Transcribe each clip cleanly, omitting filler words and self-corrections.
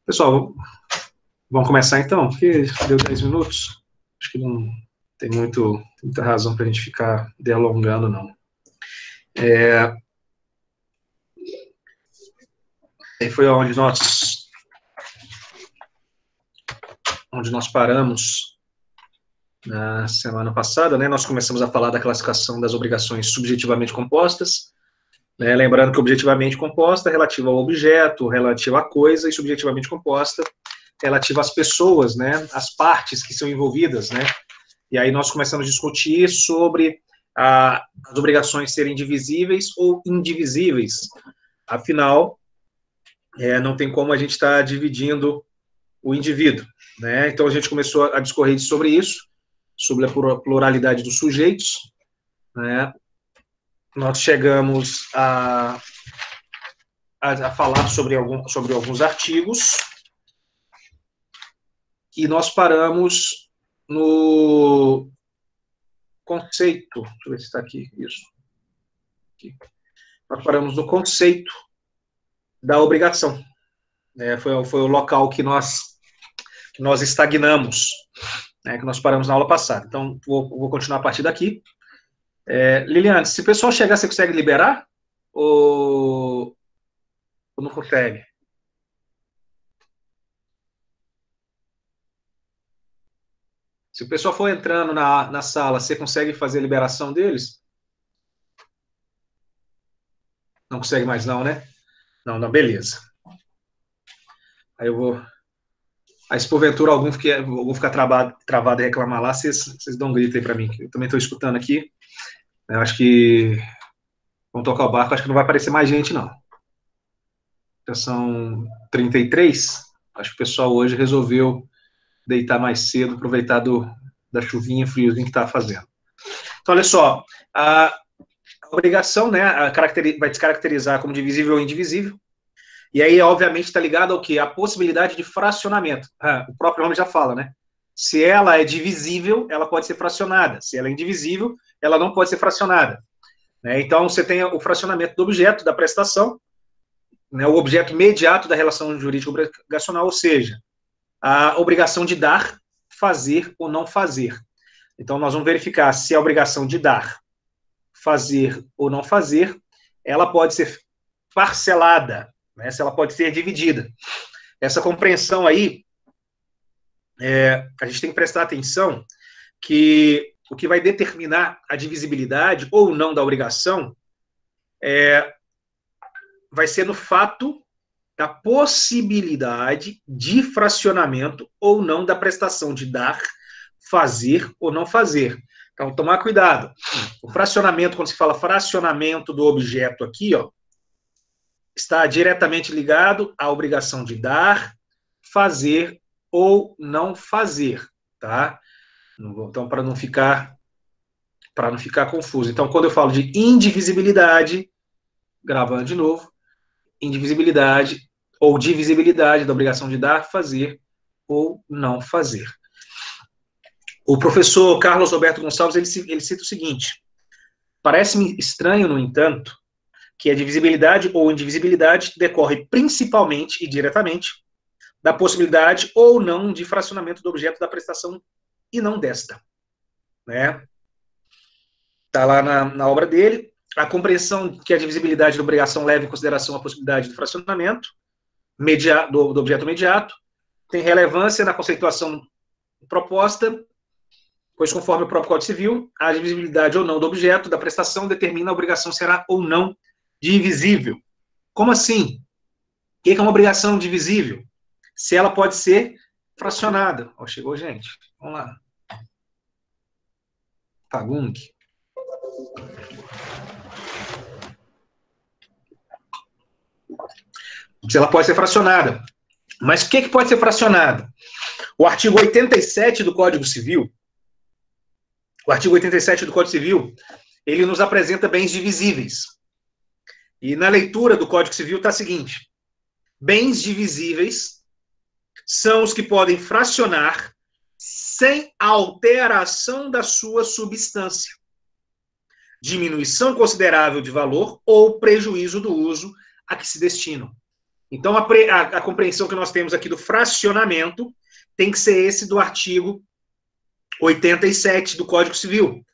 Pessoal, vamos começar então? Porque deu 10 minutos. Acho que não tem muita razão para a gente ficar delongando, não. Aí foi onde nós paramos na semana passada, né? Nós começamos a falar da classificação das obrigações subjetivamente compostas, né? Lembrando que objetivamente composta é relativa ao objeto, relativa à coisa, e subjetivamente composta relativa às pessoas, né? As partes que são envolvidas, né? E aí nós começamos a discutir sobre as obrigações serem divisíveis ou indivisíveis. Afinal, não tem como a gente estar dividindo o indivíduo, né? Então a gente começou a discorrer sobre isso, sobre a pluralidade dos sujeitos, né? Nós chegamos a falar sobre alguns artigos e nós paramos no conceito, deixa eu ver se está aqui, isso. Aqui. Nós paramos no conceito da obrigação. Foi o local que nós estagnamos, né, que nós paramos na aula passada. Então, vou continuar a partir daqui. Liliane, se o pessoal chegar, você consegue liberar? Ou não consegue? Se o pessoal for entrando na sala, você consegue fazer a liberação deles? Não consegue mais não, né? Não, beleza. Aí eu vou... Aí se porventura algum ficar travado e reclamar lá, vocês dão um grito aí para mim. Eu também estou escutando aqui. Eu acho que vamos tocar o barco, acho que não vai aparecer mais gente, não. Já são 33. Acho que o pessoal hoje resolveu deitar mais cedo, aproveitar da chuvinha, friozinho que está fazendo. Então, olha só, a obrigação, né, vai descaracterizar como divisível ou indivisível, e aí, obviamente, está ligado ao quê? A possibilidade de fracionamento. O próprio nome já fala, né? Se ela é divisível, ela pode ser fracionada. Se ela é indivisível, ela não pode ser fracionada. Então, você tem o fracionamento do objeto, da prestação, né, o objeto imediato da relação jurídica obrigacional, ou seja, a obrigação de dar, fazer ou não fazer. Então, nós vamos verificar se a obrigação de dar, fazer ou não fazer, ela pode ser parcelada, né, se ela pode ser dividida. Essa compreensão aí, a gente tem que prestar atenção que o que vai determinar a divisibilidade ou não da obrigação vai ser no fato da possibilidade de fracionamento ou não da prestação de dar, fazer ou não fazer. Então, tomar cuidado. O fracionamento, quando se fala fracionamento do objeto aqui, ó, está diretamente ligado à obrigação de dar, fazer ou não fazer, tá? Então, para não ficar confuso. Então, quando eu falo de indivisibilidade, gravando de novo, indivisibilidade ou divisibilidade da obrigação de dar, fazer ou não fazer. O professor Carlos Alberto Gonçalves, ele cita o seguinte: parece-me estranho, no entanto, que a divisibilidade ou indivisibilidade decorre principalmente e diretamente da possibilidade ou não de fracionamento do objeto da prestação e não desta. Né? Está lá na obra dele. A compreensão que a divisibilidade da obrigação leva em consideração a possibilidade de fracionamento do objeto imediato tem relevância na conceituação proposta, pois, conforme o próprio Código Civil, a divisibilidade ou não do objeto da prestação determina a obrigação será ou não divisível. Como assim? O que é uma obrigação divisível? Se ela pode ser fracionada. Ó, chegou gente. Vamos lá. Pagung. Se ela pode ser fracionada. Mas o que pode ser fracionado? O artigo 87 do Código Civil, ele nos apresenta bens divisíveis. E na leitura do Código Civil está o seguinte: bens divisíveis são os que podem fracionar sem alteração da sua substância, diminuição considerável de valor ou prejuízo do uso a que se destinam. Então, a compreensão que nós temos aqui do fracionamento tem que ser esse do artigo 87 do Código Civil,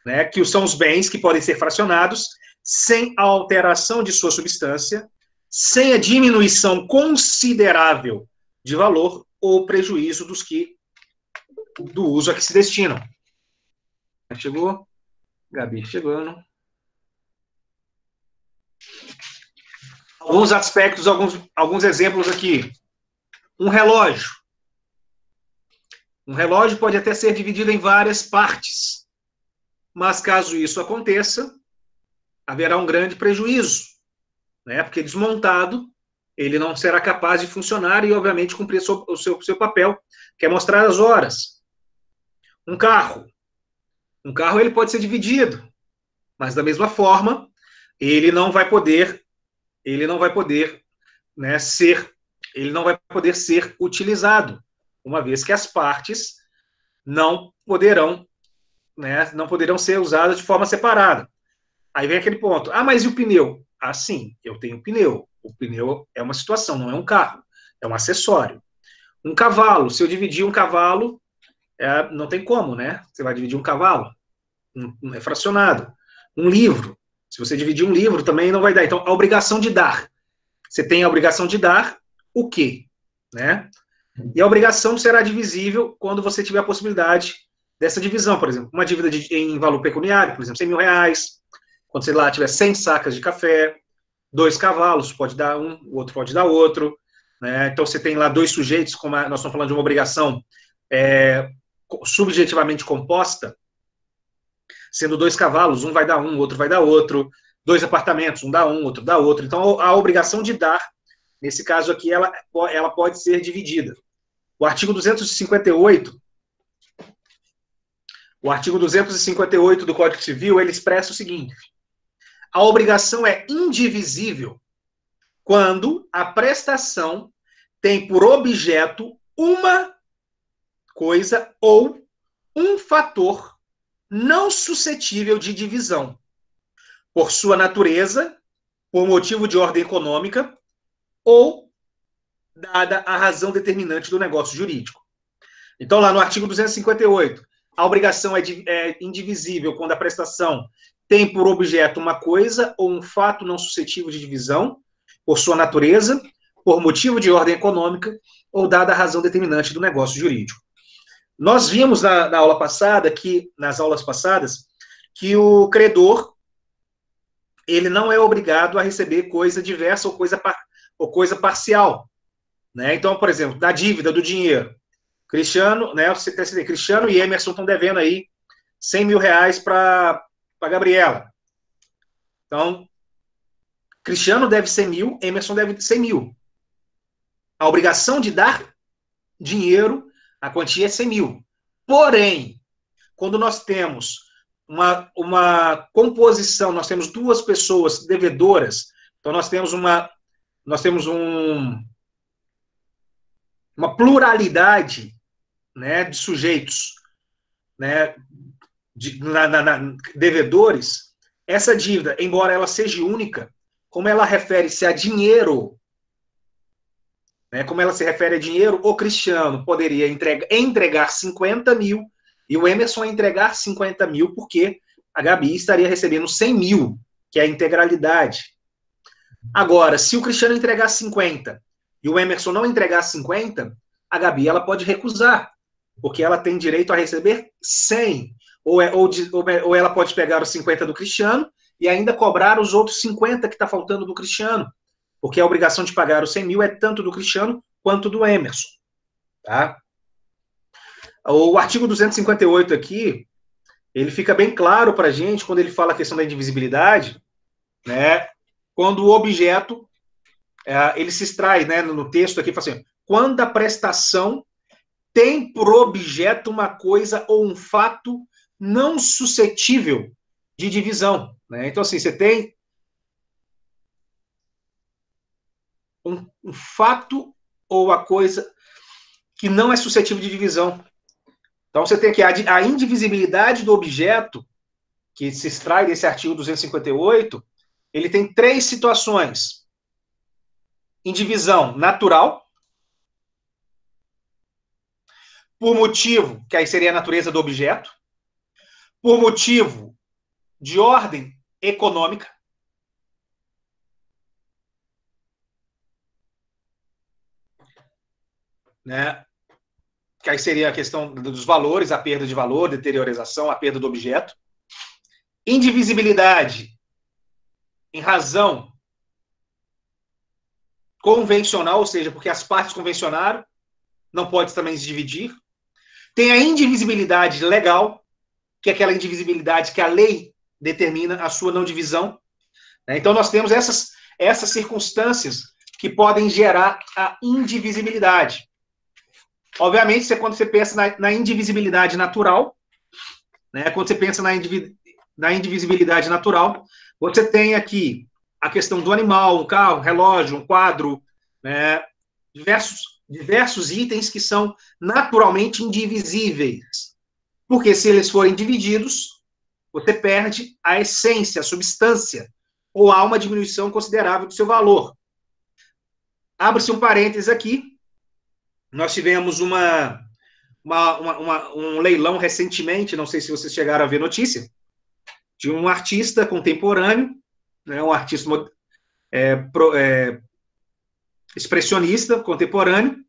né, que são os bens que podem ser fracionados sem a alteração de sua substância, sem a diminuição considerável de valor ou prejuízo do uso a que se destinam. Chegou? Gabi, chegou, não? Alguns aspectos, alguns exemplos aqui. Um relógio. Um relógio pode até ser dividido em várias partes, mas caso isso aconteça, haverá um grande prejuízo, né? Porque desmontado, ele não será capaz de funcionar e, obviamente, cumprir o seu papel, que é mostrar as horas. Um carro. Um carro ele pode ser dividido, mas da mesma forma, ele não vai poder, né, ser utilizado, uma vez que as partes não poderão ser usadas de forma separada. Aí vem aquele ponto. Ah, mas e o pneu? Ah, sim, eu tenho pneu. O pneu é uma situação, não é um carro, é um acessório. Um cavalo, se eu dividir um cavalo, não tem como, né? Você vai dividir um cavalo, é fracionado. Um livro, se você dividir um livro, também não vai dar. Então, a obrigação de dar. Você tem a obrigação de dar o quê? Né? E a obrigação será divisível quando você tiver a possibilidade dessa divisão, por exemplo. Uma dívida em valor pecuniário, por exemplo, 100 mil reais. Quando você lá tiver 100 sacas de café, 2 cavalos, pode dar um, o outro pode dar outro. Né? Então, você tem lá 2 sujeitos, como nós estamos falando de uma obrigação subjetivamente composta, sendo 2 cavalos, um vai dar um, o outro vai dar outro. 2 apartamentos, um dá um, outro dá outro. Então, a obrigação de dar, nesse caso aqui, ela pode ser dividida. O artigo 258 do Código Civil, ele expressa o seguinte: a obrigação é indivisível quando a prestação tem por objeto uma coisa ou um fator não suscetível de divisão, por sua natureza, por motivo de ordem econômica ou dada a razão determinante do negócio jurídico. Então, lá no artigo 258, a obrigação é indivisível quando a prestação tem por objeto uma coisa ou um fato não suscetível de divisão, por sua natureza, por motivo de ordem econômica ou dada a razão determinante do negócio jurídico. Nós vimos nas aulas passadas, que o credor ele não é obrigado a receber coisa diversa ou coisa parcial. Né? Então, por exemplo, da dívida, do dinheiro. Cristiano, né, Cristiano e Emerson estão devendo aí 100 mil reais para Gabriela. Então, Cristiano deve 100 mil, Emerson deve 100 mil. A obrigação de dar dinheiro, a quantia é 100 mil. Porém, quando nós temos uma composição, nós temos 2 pessoas devedoras, então nós temos uma pluralidade, né, de sujeitos, né, devedores. Essa dívida, embora ela seja única, como ela refere-se a dinheiro, né, o Cristiano poderia entregar 50 mil e o Emerson entregar 50 mil, porque a Gabi estaria recebendo 100 mil, que é a integralidade. Agora, se o Cristiano entregar 50 e o Emerson não entregar 50, a Gabi ela pode recusar, porque ela tem direito a receber 100. Ou ela pode pegar os 50 do Cristiano e ainda cobrar os outros 50 que está faltando do Cristiano, porque a obrigação de pagar os 100 mil é tanto do Cristiano quanto do Emerson. Tá? O artigo 258 aqui, ele fica bem claro para a gente, quando ele fala a questão da indivisibilidade, né, quando o objeto, ele se extrai, né, no texto aqui, fala assim, quando a prestação tem por objeto uma coisa ou um fato não suscetível de divisão. Né? Então, assim, você tem um fato ou a coisa que não é suscetível de divisão. Então, você tem aqui a indivisibilidade do objeto, que se extrai desse artigo 258, ele tem 3 situações. indivisão natural, por motivo, que aí seria a natureza do objeto, por motivo de ordem econômica, né? Que aí seria a questão dos valores, a perda de valor, deteriorização, a perda do objeto. Indivisibilidade em razão convencional, ou seja, porque as partes convencionaram, não pode também se dividir. Tem a indivisibilidade legal, que é aquela indivisibilidade que a lei determina a sua não divisão. Então, nós temos essas circunstâncias que podem gerar a indivisibilidade. Obviamente, quando você pensa na indivisibilidade natural, né, quando você pensa na indivisibilidade natural, você tem aqui a questão do animal, um carro, um relógio, um quadro, né, diversos itens que são naturalmente indivisíveis. Porque se eles forem divididos, você perde a essência, a substância, ou há uma diminuição considerável do seu valor. Abre-se um parênteses aqui. Nós tivemos um leilão recentemente, não sei se vocês chegaram a ver notícia, de um artista contemporâneo, né, um artista expressionista contemporâneo,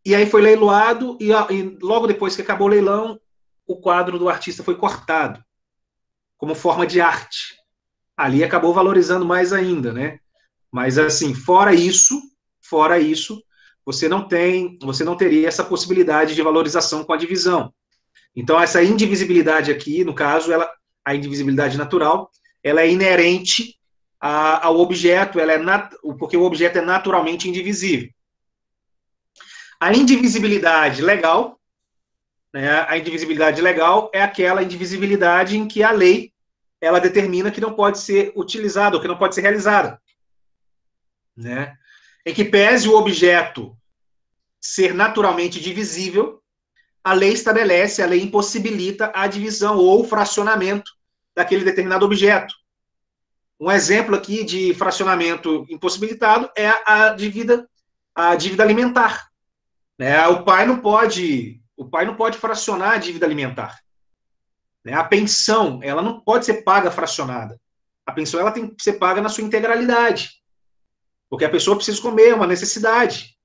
e aí foi leiloado, e logo depois que acabou o leilão, o quadro do artista foi cortado, como forma de arte. Ali acabou valorizando mais ainda, né? Mas, assim, fora isso, você não teria essa possibilidade de valorização com a divisão. Então, essa indivisibilidade aqui, no caso, a indivisibilidade natural, ela é inerente ao objeto, porque o objeto é naturalmente indivisível. A indivisibilidade legal, né, a indivisibilidade legal é aquela indivisibilidade em que a lei ela determina que não pode ser utilizada, ou que não pode ser realizada. Né? Em que pese o objeto ser naturalmente divisível, a lei impossibilita a divisão ou fracionamento daquele determinado objeto. Um exemplo aqui de fracionamento impossibilitado é a dívida alimentar. Né? O pai não pode fracionar a dívida alimentar. Né? A pensão, ela não pode ser paga fracionada. A pensão ela tem que ser paga na sua integralidade. Porque a pessoa precisa comer, é uma necessidade.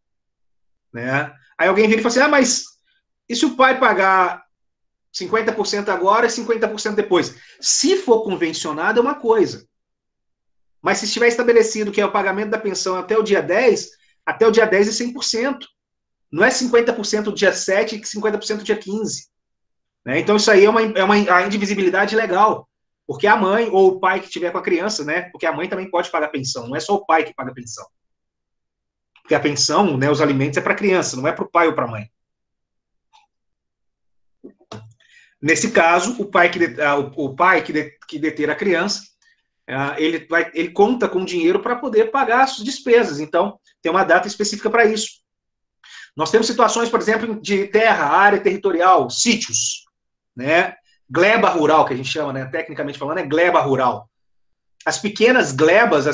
Né? Aí alguém vira e fala assim, mas e se o pai pagar 50% agora e 50% depois? Se for convencionado, é uma coisa. Mas se estiver estabelecido que é o pagamento da pensão até o dia 10 é 100%. Não é 50% do dia 7 e 50% do dia 15. Né? Então, isso aí é a indivisibilidade legal. Porque a mãe ou o pai que estiver com a criança, né? Porque a mãe também pode pagar pensão, não é só o pai que paga pensão. Porque a pensão, né, os alimentos é para a criança, não é para o pai ou para a mãe. Nesse caso, o pai que deter a criança, ele conta com dinheiro para poder pagar as despesas. Então, tem uma data específica para isso. Nós temos situações, por exemplo, de terra, área territorial, sítios, né? Gleba rural, que a gente chama, né? Tecnicamente falando, é gleba rural. As pequenas glebas,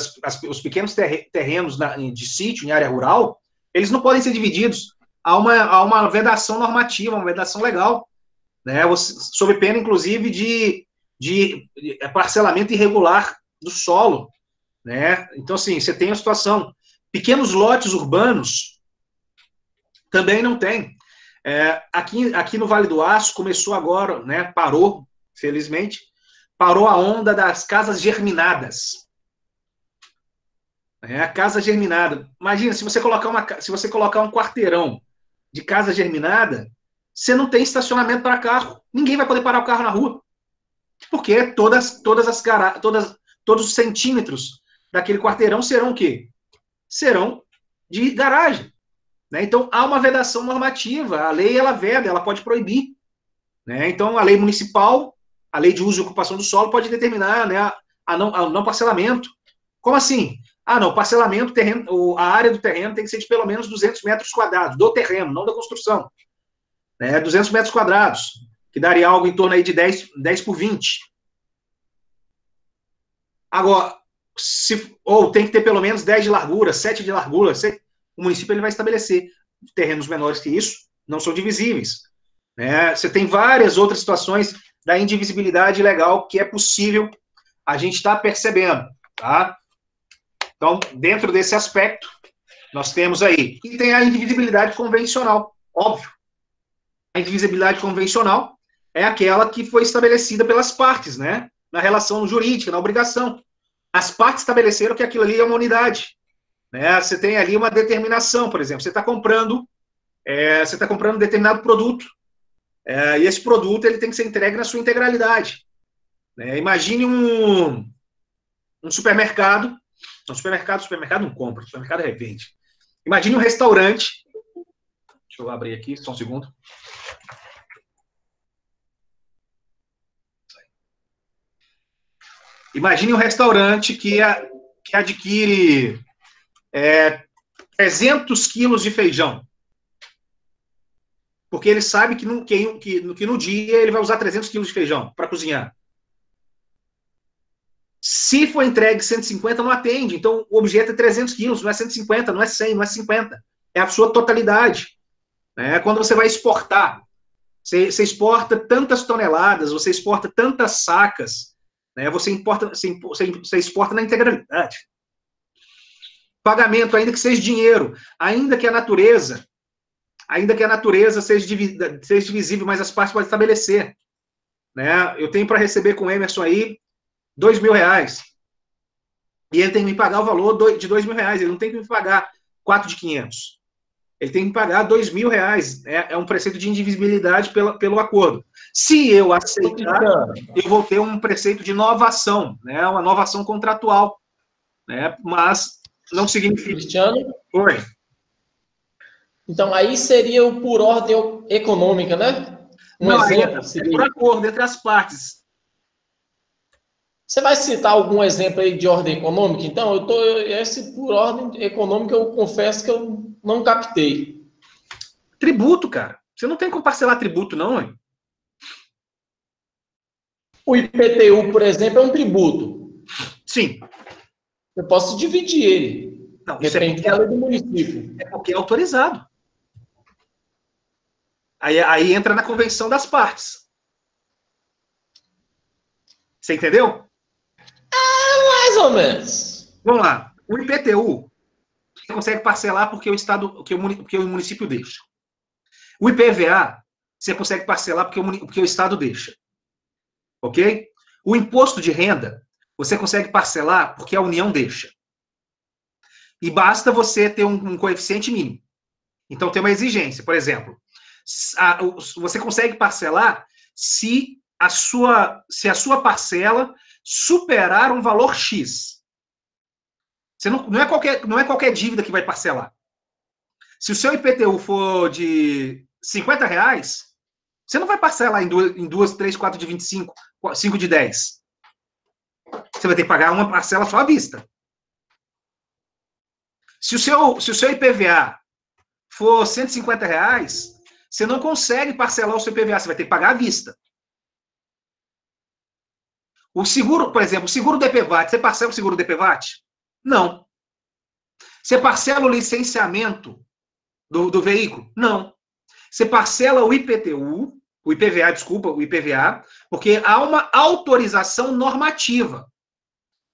os pequenos terrenos de sítio, em área rural, eles não podem ser divididos. Há uma vedação normativa, uma vedação legal, né? Sob pena, inclusive, de parcelamento irregular do solo. Né? Então, assim, você tem a situação. Pequenos lotes urbanos também não tem. Aqui no Vale do Aço começou agora, né, parou, felizmente, parou a onda das casas germinadas. A casa germinada. Imagina, se você colocar um quarteirão de casa germinada, você não tem estacionamento para carro. Ninguém vai poder parar o carro na rua. Porque todos os centímetros daquele quarteirão serão o quê? Serão de garagem. Né? Então, há uma vedação normativa. A lei, ela veda, ela pode proibir. Né? Então, a lei municipal, a lei de uso e ocupação do solo pode determinar, né, a não parcelamento. Como assim? Não, parcelamento, a área do terreno tem que ser de pelo menos 200 metros quadrados, do terreno, não da construção. Né? 200 metros quadrados, que daria algo em torno aí de 10 por 20. Agora, ou tem que ter pelo menos 10 de largura, 7 de largura, o município ele vai estabelecer. Terrenos menores que isso não são divisíveis. Né? Você tem várias outras situações da indivisibilidade legal que é possível a gente estar percebendo. Tá? Então, dentro desse aspecto, nós temos aí. E tem a indivisibilidade convencional, óbvio. A indivisibilidade convencional é aquela que foi estabelecida pelas partes, né? Na relação jurídica, na obrigação. As partes estabeleceram que aquilo ali é uma unidade. Né? Você tem ali uma determinação, por exemplo, você está comprando determinado produto, e esse produto ele tem que ser entregue na sua integralidade. Né? Imagine um supermercado, supermercado não compra, supermercado revende. Imagine um restaurante, deixa eu abrir aqui, só um segundo. Imagine um restaurante que adquire 300 quilos de feijão. Porque ele sabe que no dia ele vai usar 300 quilos de feijão para cozinhar. Se for entregue 150, não atende. Então, o objeto é 300 quilos, não é 150, não é 100, não é 50. É a sua totalidade. Né? Quando você vai exportar, você exporta tantas toneladas, você exporta tantas sacas, né? Você exporta na integralidade. Pagamento, ainda que seja dinheiro, ainda que a natureza seja divisível, mas as partes podem estabelecer. Né? Eu tenho para receber com o Emerson aí R$2.000. E ele tem que me pagar o valor de R$2.000. Ele não tem que me pagar 4 de 500. Ele tem que me pagar R$2.000. É um preceito de indivisibilidade pelo acordo. Se eu aceitar, eu vou ter um preceito de novação, né? Uma novação contratual. Né? Mas não significa... Cristiano? Oi. Então, aí seria o por ordem econômica, né? Não, exemplo. É por acordo entre as partes. Você vai citar algum exemplo aí de ordem econômica? Então, esse por ordem econômica, eu confesso que eu não captei. Tributo, cara. Você não tem como parcelar tributo, não, hein? O IPTU, por exemplo, é um tributo. Sim. Eu posso dividir ele. Não, depende da lei do município. É porque é autorizado. Aí entra na convenção das partes. Você entendeu? Mais ou menos. Vamos lá. O IPTU, você consegue parcelar porque o município deixa. O IPVA, você consegue parcelar porque o Estado deixa. Ok? O imposto de renda, você consegue parcelar porque a União deixa. E basta você ter um coeficiente mínimo. Então, tem uma exigência. Por exemplo, você consegue parcelar se a sua parcela superar um valor X. Não é qualquer dívida que vai parcelar. Se o seu IPTU for de R$50, você não vai parcelar em 2, 3, 4 de 25, 5 de 10. Você vai ter que pagar uma parcela só à vista. Se o seu IPVA for R$150, você não consegue parcelar o seu IPVA, você vai ter que pagar à vista. O seguro, por exemplo, o seguro do DPVAT, você parcela o seguro do DPVAT? Não. Você parcela o licenciamento do veículo? Não. Você parcela o IPTU, o IPVA, porque há uma autorização normativa.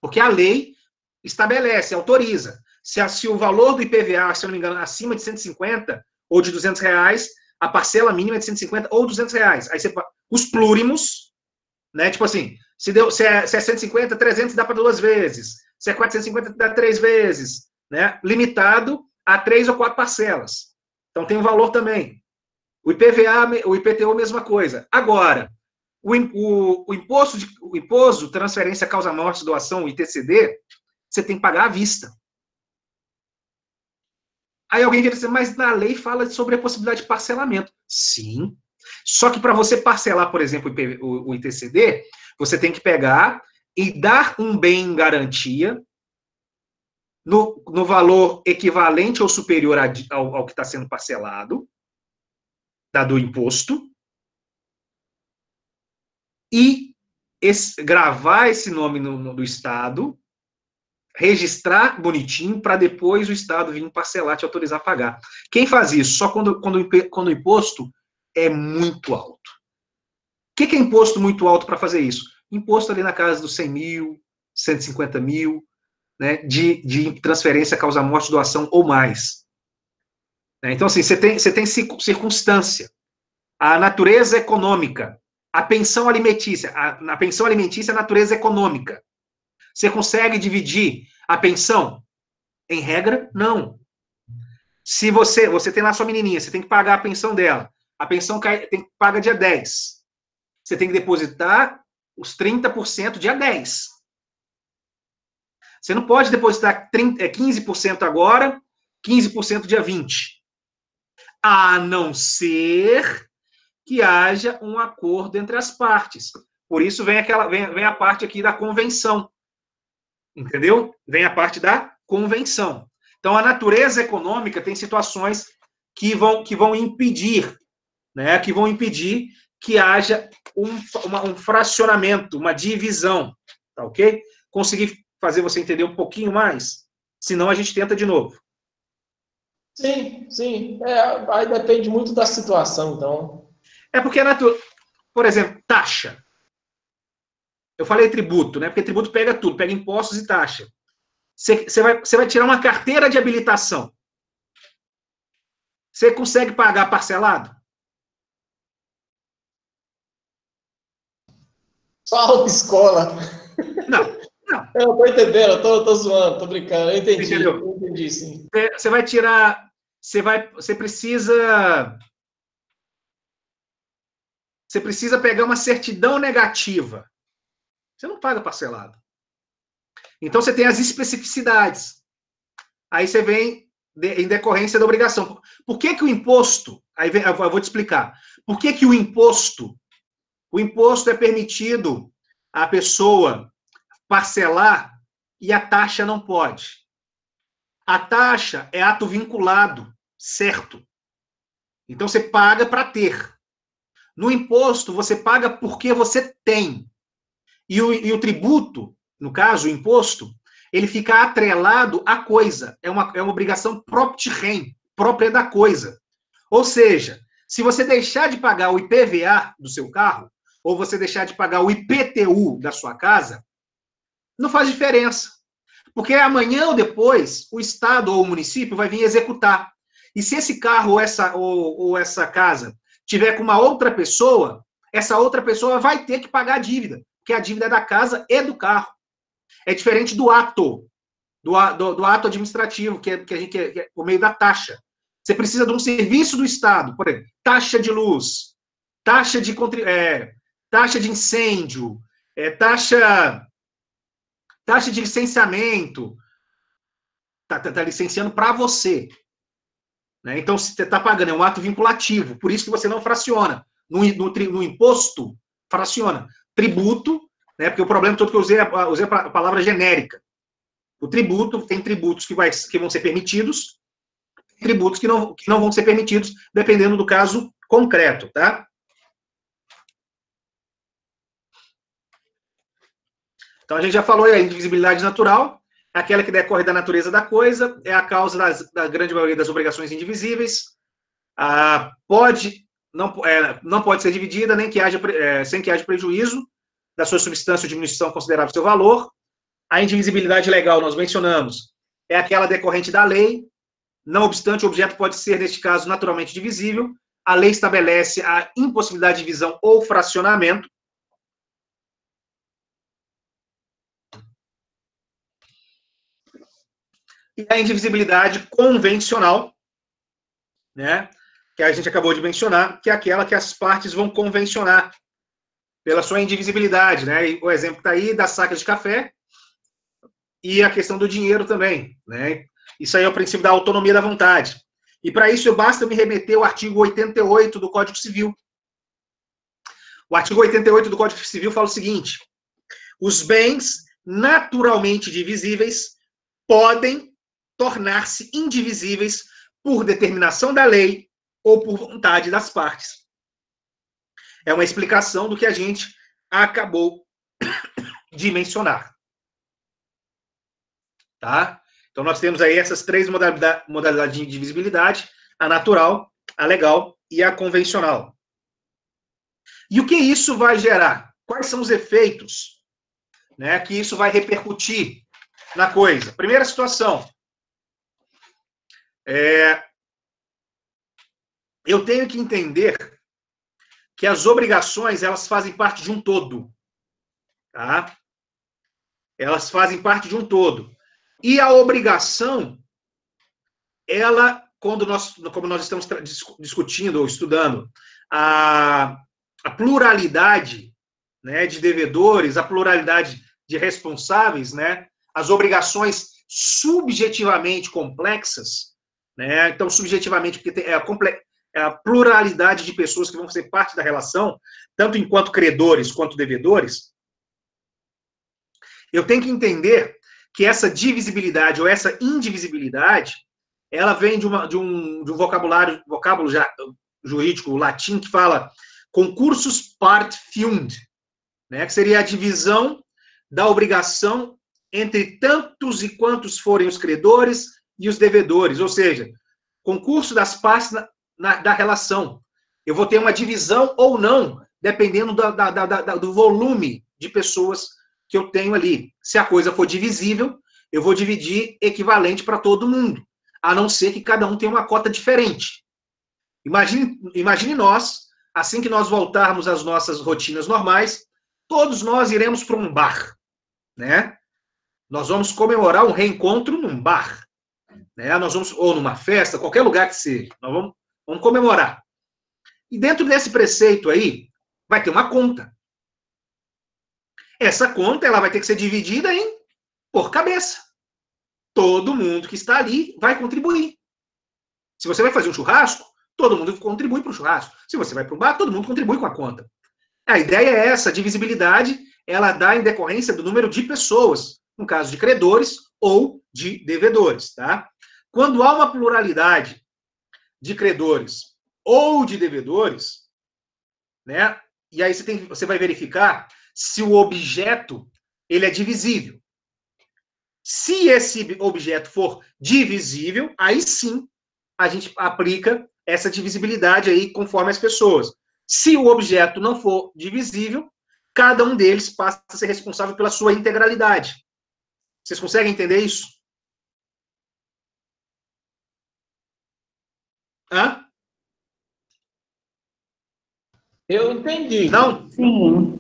Porque a lei estabelece, autoriza. Se o valor do IPVA, se eu não me engano, acima de 150 ou de R$200, a parcela mínima é de 150 ou R$200. Aí os plúrimos, né? Tipo assim, se é 150, 300 dá para 2 vezes. Se é 450, dá 3 vezes. Né? Limitado a 3 ou 4 parcelas. Então tem um valor também. O IPVA, o IPTU, mesma coisa. Agora, o imposto, transferência, causa-morte, doação, o ITCD, você tem que pagar à vista. Aí alguém diz assim, mas na lei fala sobre a possibilidade de parcelamento. Sim. Só que para você parcelar, por exemplo, o ITCD, você tem que pegar e dar um bem em garantia no valor equivalente ou superior ao que está sendo parcelado, do imposto, e gravar esse nome do Estado, registrar bonitinho para depois o Estado vir parcelar, te autorizar a pagar. Quem faz isso? Só quando o imposto é muito alto. O que é imposto muito alto para fazer isso? Imposto ali na casa dos 100 mil, 150 mil, né, de transferência, causa-morte, doação ou mais. Então, assim, você tem circunstância. A natureza econômica, a pensão alimentícia. A pensão alimentícia é a natureza econômica. Você consegue dividir a pensão? Em regra, não. Se você tem lá sua menininha, você tem que pagar a pensão dela. A pensão tem que pagar dia 10. Você tem que depositar os 30% dia 10. Você não pode depositar 15% agora, 15% dia 20. A não ser que haja um acordo entre as partes. Por isso vem a parte aqui da convenção. Entendeu? Vem a parte da convenção. Então, a natureza econômica tem situações que vão impedir, né? Que vão impedir que haja um fracionamento, uma divisão. Tá ok? Consegui fazer você entender um pouquinho mais? Senão, a gente tenta de novo. Sim, sim. Aí depende muito da situação, então. É porque, por exemplo, taxa. Eu falei tributo, né? Porque tributo pega tudo, pega impostos e taxa. Você vai tirar uma carteira de habilitação. Você consegue pagar parcelado? Só autoescola. Não, não. Eu tô entendendo, eu tô zoando, tô brincando. Eu entendi, Entendeu? eu entendi, sim. Você vai tirar... Você precisa pegar uma certidão negativa. Você não paga parcelado. Então, você tem as especificidades. Aí você vem em decorrência da obrigação. Por que o imposto... eu vou te explicar. Por que o imposto é permitido a pessoa parcelar e a taxa não pode? A taxa é ato vinculado, certo? Então, você paga para ter. No imposto, você paga porque você tem. E o tributo, no caso, o imposto, ele fica atrelado à coisa. É uma obrigação própria da coisa. Ou seja, se você deixar de pagar o IPVA do seu carro, ou você deixar de pagar o IPTU da sua casa, não faz diferença. Porque amanhã ou depois, o Estado ou o município vai vir executar. E se esse carro ou essa casa tiver com uma outra pessoa, essa outra pessoa vai ter que pagar a dívida, porque a dívida é da casa e do carro. É diferente do ato, do ato administrativo, que é por meio da taxa. Você precisa de um serviço do Estado, por exemplo, taxa de luz, taxa de incêndio, taxa de licenciamento. Está licenciando para você. Né? Então, se você está pagando, é um ato vinculativo. Por isso que você não fraciona. No imposto, fraciona. Tributo, né? Porque o problema todo que eu usei a palavra genérica. O tributo, tem tributos que vão ser permitidos, tributos que não vão ser permitidos, dependendo do caso concreto, tá? Então, a gente já falou aí, a indivisibilidade natural, é aquela que decorre da natureza da coisa, é a causa da grande maioria das obrigações indivisíveis, não pode ser dividida nem sem que haja prejuízo da sua substância ou diminuição considerável do seu valor. A indivisibilidade legal, nós mencionamos, é aquela decorrente da lei, não obstante o objeto pode ser, neste caso, naturalmente divisível. A lei estabelece a impossibilidade de divisão ou fracionamento. E a indivisibilidade convencional, né, que a gente acabou de mencionar, que é aquela que as partes vão convencionar pela sua indivisibilidade, né? E o exemplo está aí da saca de café e a questão do dinheiro também, né? Isso aí é o princípio da autonomia da vontade. E para isso basta me remeter ao artigo 88 do Código Civil. O artigo 88 do Código Civil fala o seguinte: os bens naturalmente divisíveis podem tornar-se indivisíveis por determinação da lei ou por vontade das partes. É uma explicação do que a gente acabou de mencionar. tá? Então, nós temos aí essas três modalidades de divisibilidade: a natural, a legal e a convencional. E o que isso vai gerar? Quais são os efeitos, né, que isso vai repercutir na coisa? Primeira situação. Eu tenho que entender que as obrigações, elas fazem parte de um todo. Tá? Elas fazem parte de um todo. E a obrigação, ela, como nós estamos discutindo ou estudando a pluralidade, né, de devedores, a pluralidade de responsáveis, né, as obrigações subjetivamente complexas, né, então subjetivamente, porque é a pluralidade de pessoas que vão fazer parte da relação, tanto enquanto credores quanto devedores, eu tenho que entender que essa divisibilidade ou essa indivisibilidade, ela vem de um vocábulo jurídico latim que fala concursus part fiunt, né, que seria a divisão da obrigação entre tantos e quantos forem os credores e os devedores, ou seja, concurso das partes da relação. Eu vou ter uma divisão ou não, dependendo do volume de pessoas que eu tenho ali. Se a coisa for divisível, eu vou dividir equivalente para todo mundo, a não ser que cada um tenha uma cota diferente. Imagine nós, assim que nós voltarmos às nossas rotinas normais, todos nós iremos para um bar, né? Nós vamos comemorar um reencontro num bar, né? Nós vamos, ou numa festa, qualquer lugar que seja, nós vamos comemorar. E dentro desse preceito aí, vai ter uma conta. Essa conta, ela vai ter que ser dividida por cabeça. Todo mundo que está ali vai contribuir. Se você vai fazer um churrasco, todo mundo contribui para o churrasco. Se você vai para o bar, todo mundo contribui com a conta. A ideia é essa, a divisibilidade, ela dá em decorrência do número de pessoas, no caso de credores ou de devedores, tá? Quando há uma pluralidade de credores ou de devedores, né? E aí você vai verificar se o objeto ele é divisível. Se esse objeto for divisível, aí sim a gente aplica essa divisibilidade aí conforme as pessoas. Se o objeto não for divisível, cada um deles passa a ser responsável pela sua integralidade. Vocês conseguem entender isso? Hã? Eu entendi. Não? Sim.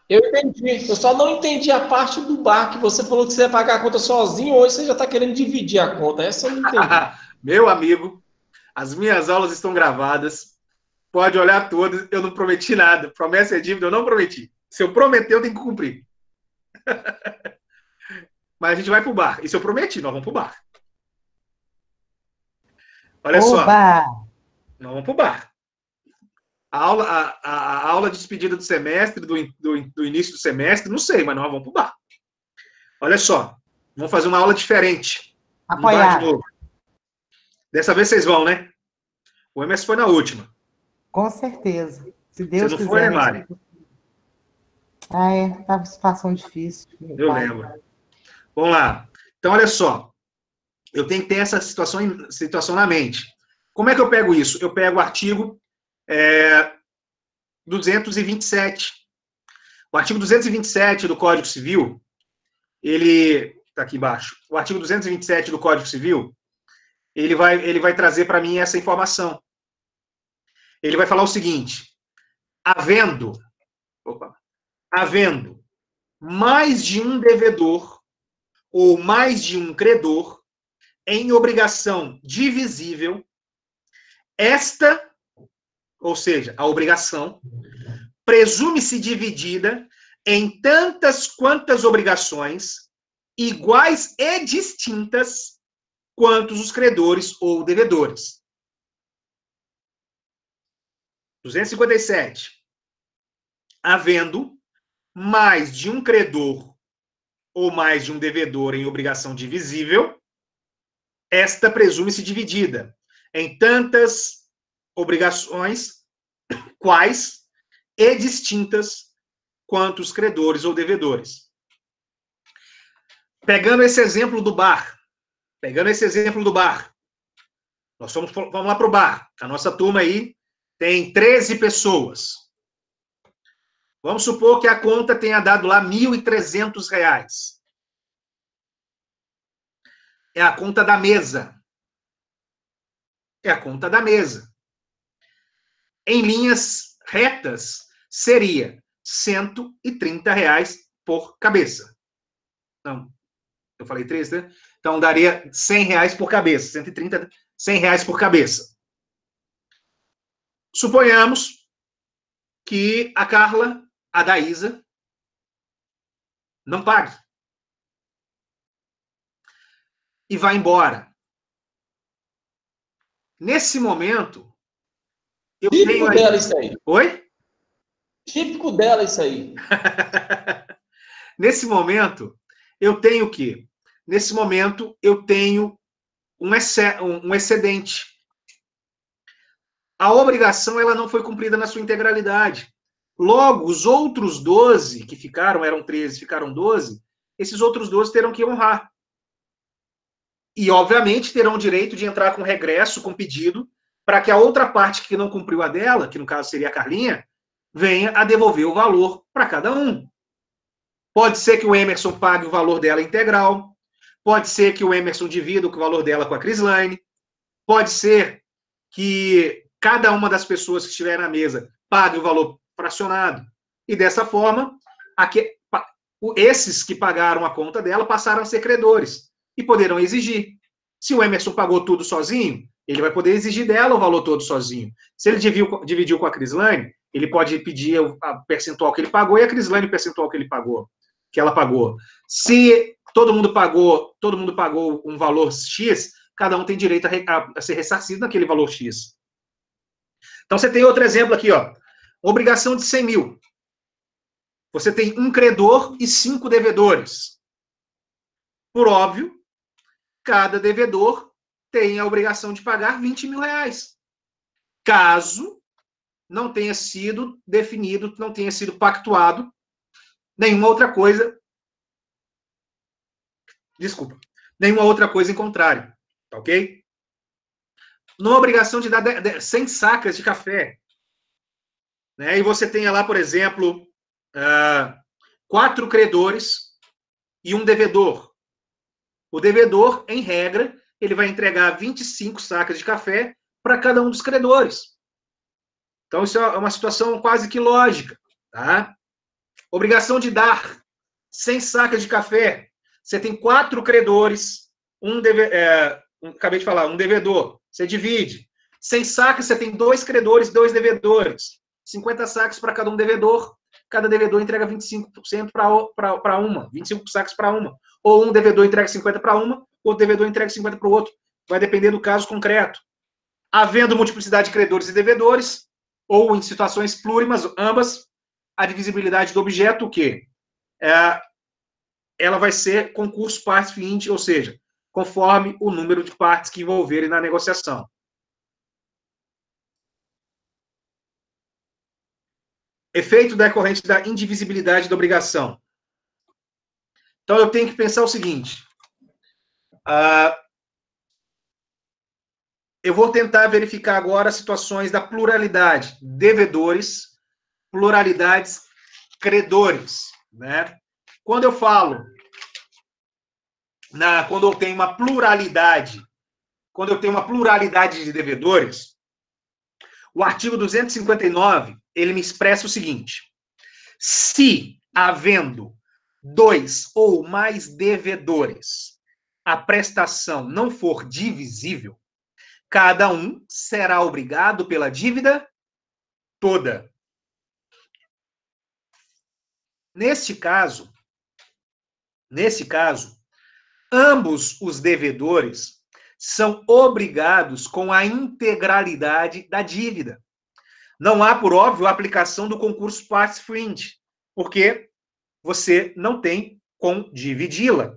Eu entendi. Eu só não entendi a parte do bar que você falou que você ia pagar a conta sozinho, hoje você já está querendo dividir a conta. Essa eu não entendi. Meu amigo, as minhas aulas estão gravadas. Pode olhar todas. Eu não prometi nada. Promessa é dívida, eu não prometi. Se eu prometer, eu tenho que cumprir. Mas a gente vai pro bar. Isso eu prometi, nós vamos pro bar. Olha só. Nós vamos pro bar. A aula de despedida do semestre, do início do semestre, não sei, mas nós vamos pro bar. Olha só. Vamos fazer uma aula diferente. Apoiar. De novo. Dessa vez vocês vão, né? O Emerson foi na última. Com certeza. Se Deus Você não quiser. foi, né, Mari? Estava em situação difícil. Eu lembro. Vamos lá. Então, olha só. Eu tenho que ter essa situação na mente. Como é que eu pego isso? Eu pego o artigo 227. O artigo 227 do Código Civil, ele está aqui embaixo. O artigo 227 do Código Civil, ele vai trazer para mim essa informação. Ele vai falar o seguinte: havendo mais de um devedor ou mais de um credor em obrigação divisível, ou seja, a obrigação, presume-se dividida em tantas quantas obrigações, iguais e distintas, quantos os credores ou devedores. 257. Havendo mais de um credor ou mais de um devedor em obrigação divisível, esta presume-se dividida em tantas obrigações, quais e distintas quanto os credores ou devedores. Pegando esse exemplo do bar. Vamos lá para o bar. A nossa turma aí tem 13 pessoas. Vamos supor que a conta tenha dado lá R$ 1.300. É a conta da mesa. Em linhas retas, seria R$ 130 por cabeça. Não, eu falei 13, né? Então, daria R$ 100 por cabeça. 130, R$ 100 por cabeça. Suponhamos que a Carla, a Daísa, não pague. E vai embora. Nesse momento, eu Típico tenho dela isso aí. Oi? Típico dela isso aí. Nesse momento, eu tenho o quê? Nesse momento, eu tenho um excedente. A obrigação ela não foi cumprida na sua integralidade. Logo, os outros 12 que ficaram, eram 13, ficaram 12, esses outros 12 terão que honrar. E, obviamente, terão o direito de entrar com regresso, com pedido, para que a outra parte que não cumpriu a dela, que no caso seria a Carlinha, venha a devolver o valor para cada um. Pode ser que o Emerson pague o valor dela integral, pode ser que o Emerson divida o valor dela com a Crislaine, pode ser que cada uma das pessoas que estiver na mesa pague o valor fracionado. E dessa forma, esses que pagaram a conta dela passaram a ser credores e poderão exigir. Se o Emerson pagou tudo sozinho, ele vai poder exigir dela o valor todo sozinho. Se ele dividiu com a Crislaine, ele pode pedir o percentual que ele pagou e a Crislaine o percentual que ela pagou. Se todo mundo pagou um valor X, cada um tem direito a ser ressarcido naquele valor X. Então, você tem outro exemplo aqui, ó. Obrigação de 100 mil. Você tem um credor e 5 devedores. Por óbvio, cada devedor tem a obrigação de pagar 20 mil reais. Caso não tenha sido definido, não tenha sido pactuado nenhuma outra coisa em contrário. Tá ok? Numa obrigação de dar 100 sacas de café, né? E você tenha lá, por exemplo, 4 credores e um devedor. O devedor, em regra, ele vai entregar 25 sacas de café para cada um dos credores. Então, isso é uma situação quase que lógica. Tá? Obrigação de dar 100 sacas de café. Você tem 4 credores, acabei de falar, um devedor. Você divide. 100 sacas, você tem 2 credores, 2 devedores. 50 sacas para cada um devedor. Cada devedor entrega 25% para uma. 25 sacas para uma. Ou um devedor entrega 50 para uma, outro devedor entrega 50 para o outro. Vai depender do caso concreto. Havendo multiplicidade de credores e devedores, ou em situações plurimas, ambas, a divisibilidade do objeto, o quê? Ela vai ser concurso partes fluinte, ou seja, conforme o número de partes que envolverem na negociação. Efeito decorrente da indivisibilidade da obrigação. Então, eu tenho que pensar o seguinte. Eu vou tentar verificar agora situações da pluralidade. Devedores, pluralidades, credores. Né? Quando eu falo, quando eu tenho uma pluralidade de devedores, o artigo 259, ele me expressa o seguinte: se havendo 2 ou mais devedores, a prestação não for divisível, cada um será obrigado pela dívida toda. Nesse caso, ambos os devedores são obrigados com a integralidade da dívida. Não há, por óbvio, a aplicação do concurso partes fluinte, porque você não tem como dividi-la.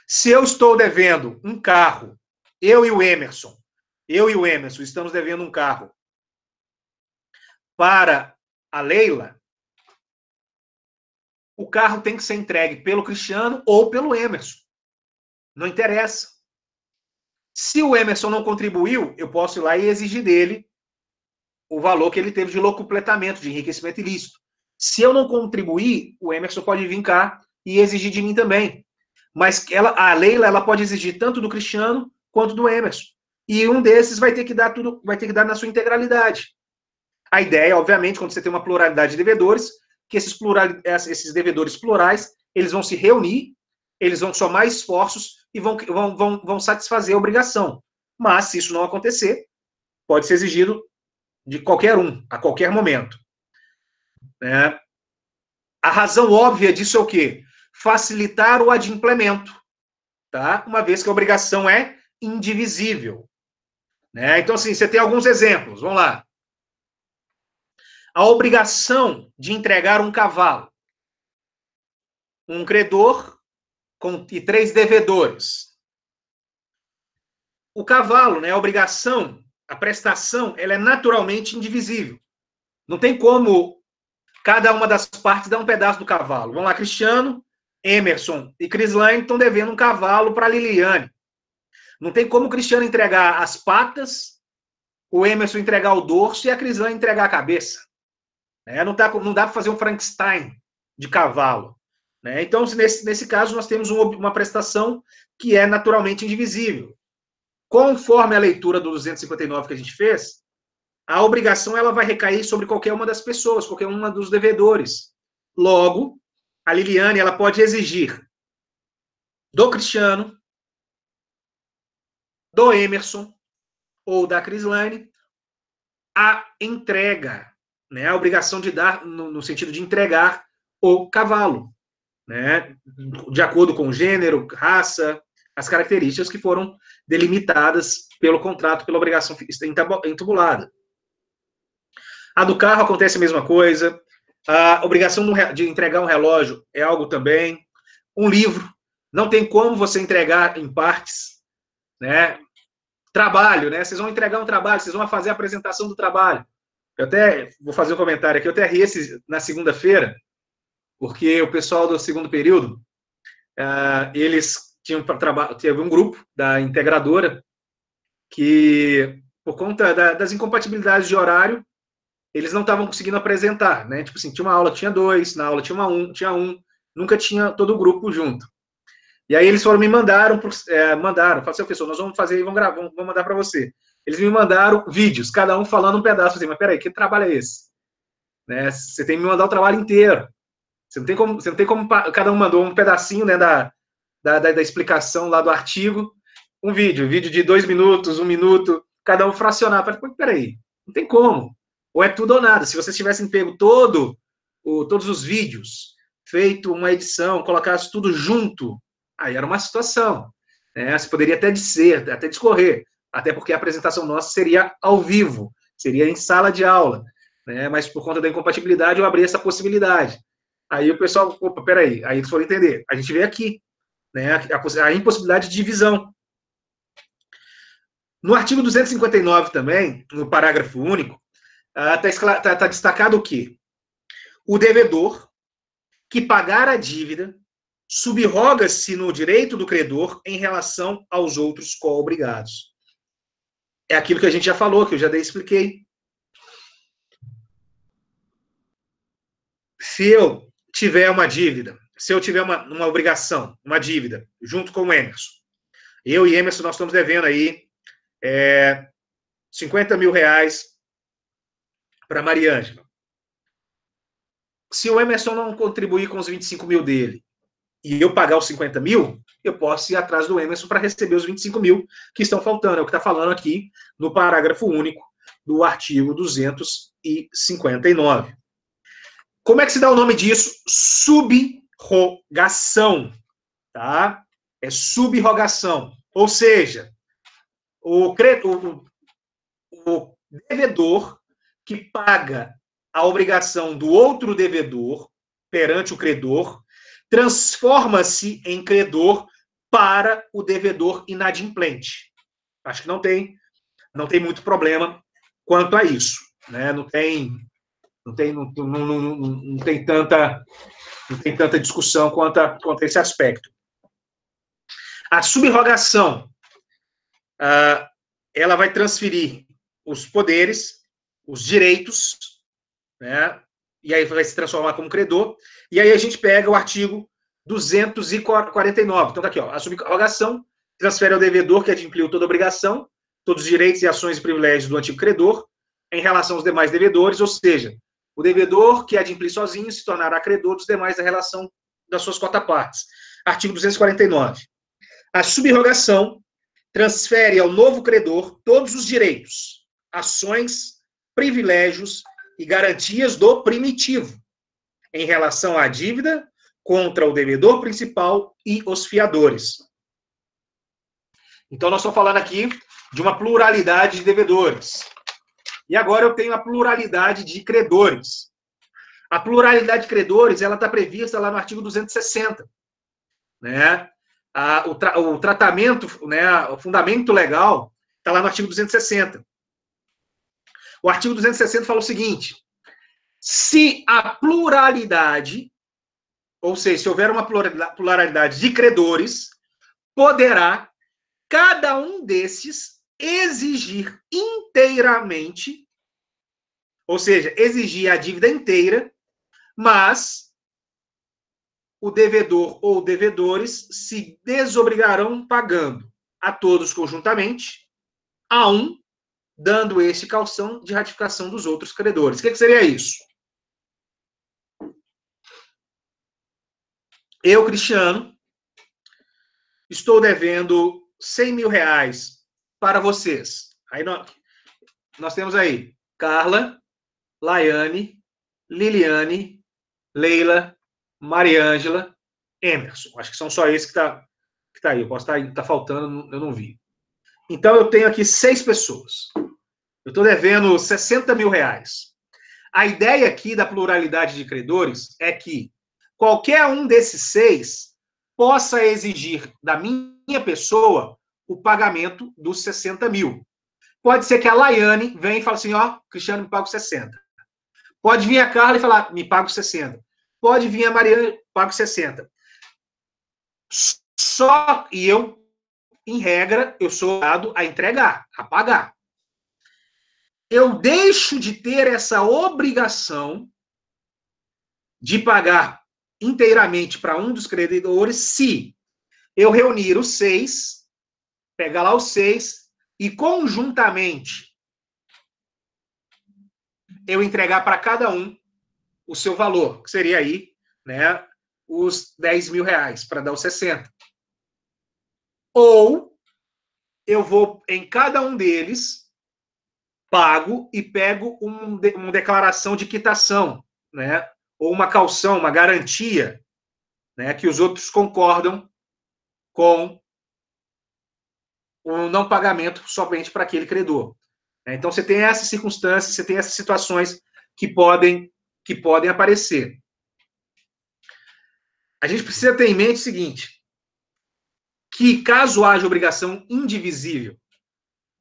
Se eu estou devendo um carro, eu e o Emerson estamos devendo um carro para a Leila, o carro tem que ser entregue pelo Cristiano ou pelo Emerson. Não interessa. Se o Emerson não contribuiu, eu posso ir lá e exigir dele o valor que ele teve de locupletamento, de enriquecimento ilícito. Se eu não contribuir, o Emerson pode vir cá e exigir de mim também. Mas a Leila, ela pode exigir tanto do Cristiano quanto do Emerson. E um desses vai ter que dar tudo, vai ter que dar na sua integralidade. A ideia, obviamente, quando você tem uma pluralidade de devedores, que esses devedores plurais, eles vão se reunir, eles vão somar esforços e vão satisfazer a obrigação. Mas, se isso não acontecer, pode ser exigido de qualquer um, a qualquer momento. A razão óbvia disso é o quê? Facilitar o adimplemento, tá? Uma vez que a obrigação é indivisível. Então, assim, você tem alguns exemplos. Vamos lá. A obrigação de entregar um cavalo. Um credor e 3 devedores. O cavalo, a obrigação, a prestação, ela é naturalmente indivisível. Não tem como cada uma das partes dar um pedaço do cavalo. Vamos lá, Cristiano, Emerson e Crislaine estão devendo um cavalo para a Liliane. Não tem como o Cristiano entregar as patas, o Emerson entregar o dorso e a Crislaine entregar a cabeça. Não dá para fazer um Frankenstein de cavalo. Então, nesse caso, nós temos uma prestação que é naturalmente indivisível. Conforme a leitura do 259 que a gente fez, a obrigação ela vai recair sobre qualquer uma das pessoas, qualquer uma dos devedores. Logo, a Liliane ela pode exigir do Cristiano, do Emerson ou da Crislaine a entrega, a obrigação de dar, no sentido de entregar o cavalo, de acordo com o gênero, raça, as características que foram delimitadas pelo contrato, pela obrigação entubulada. A do carro acontece a mesma coisa. A obrigação de entregar um relógio é algo também. Um livro, não tem como você entregar em partes, Trabalho, Vocês vão entregar um trabalho, vocês vão fazer a apresentação do trabalho. Eu até vou fazer um comentário aqui, eu até ri na segunda-feira, porque o pessoal do segundo período, eles teve um grupo da integradora que, por conta das incompatibilidades de horário, eles não estavam conseguindo apresentar, Tipo assim, tinha uma aula, tinha 2, na aula tinha um, nunca tinha todo o grupo junto. E aí eles me mandaram, falaram assim, professor, nós vamos fazer, vamos gravar, vamos mandar para você. Eles me mandaram vídeos, cada um falando um pedaço, assim, mas peraí, que trabalho é esse? Você tem que me mandar o trabalho inteiro. Você não tem como cada um mandou um pedacinho, da explicação lá do artigo, um vídeo de 2 minutos, 1 minuto, cada um fracionado. Peraí, não tem como. Ou é tudo ou nada. Se vocês tivessem pego todos os vídeos, feito uma edição, colocasse tudo junto, aí era uma situação. Você poderia até discorrer, até porque a apresentação nossa seria ao vivo, seria em sala de aula, mas por conta da incompatibilidade eu abri essa possibilidade. Aí o pessoal, opa, peraí, aí eles foram entender. A gente vê aqui, a impossibilidade de divisão. No artigo 259 também, no parágrafo único, está destacado o quê? O devedor que pagar a dívida subroga-se no direito do credor em relação aos outros co-obrigados. É aquilo que a gente já falou, que eu já expliquei. Se eu tiver uma dívida, se eu tiver uma obrigação, uma dívida, junto com o Emerson, eu e Emerson, nós estamos devendo aí 50 mil reais para Mariângela. Se o Emerson não contribuir com os 25 mil dele e eu pagar os 50 mil, eu posso ir atrás do Emerson para receber os 25 mil que estão faltando. É o que está falando aqui no parágrafo único do artigo 259. Como é que se dá o nome disso? Subrogação. Tá? É subrogação. Ou seja, o devedor que paga a obrigação do outro devedor perante o credor transforma-se em credor para o devedor inadimplente. Acho que não tem muito problema quanto a isso, Não tem tanta Não tem tanta discussão quanto a esse aspecto. A subrogação, ela vai transferir os poderes, os direitos, né? E aí vai se transformar como credor. E aí a gente pega o artigo 249. Então, tá aqui, ó. A subrogação transfere ao devedor que adimpliu toda obrigação, todos os direitos e ações e privilégios do antigo credor em relação aos demais devedores, ou seja, o devedor que adimplir sozinho se tornará credor dos demais da relação das suas cotapartes. Artigo 249. A subrogação transfere ao novo credor todos os direitos, ações, privilégios e garantias do primitivo em relação à dívida contra o devedor principal e os fiadores. Então, nós estamos falando aqui de uma pluralidade de devedores. E agora eu tenho a pluralidade de credores. A pluralidade de credores, ela está prevista lá no artigo 260. Né? O tratamento, né, o fundamento legal, está lá no artigo 260. O artigo 260 fala o seguinte: se a pluralidade, ou seja, se houver uma pluralidade de credores, poderá cada um desses exigir inteiramente, ou seja, exigir a dívida inteira, mas o devedor ou devedores se desobrigarão pagando a todos conjuntamente, a um, dando este calção de ratificação dos outros credores. O que seria isso? Eu, Cristiano, estou devendo 100 mil reais para vocês. Aí nós temos aí Carla, Laiane, Liliane, Leila, Mariângela, Emerson. Acho que são só esses que tá aí. Eu posso estar faltando, eu não vi. Então, eu tenho aqui 6 pessoas. Eu estou devendo 60 mil reais. A ideia aqui da pluralidade de credores é que qualquer um desses 6 possa exigir da minha pessoa o pagamento dos 60 mil. Pode ser que a Laiane venha e fale assim, ó, Cristiano, me paga os 60. Pode vir a Carla e falar, me paga os 60. Pode vir a Mariana, pago 60. Só, e eu, em regra, eu sou dado a entregar, a pagar. Eu deixo de ter essa obrigação de pagar inteiramente para um dos credores se eu reunir os 6, pegar lá os 6 e conjuntamente eu entregar para cada um o seu valor, que seria aí, né, os 10 mil reais, para dar os 60. Ou eu vou em cada um deles, pago e pego uma declaração de quitação, né, ou uma caução, uma garantia, né, que os outros concordam com o não pagamento somente para aquele credor. Então, você tem essas circunstâncias, você tem essas situações que podem aparecer. A gente precisa ter em mente o seguinte, que caso haja obrigação indivisível,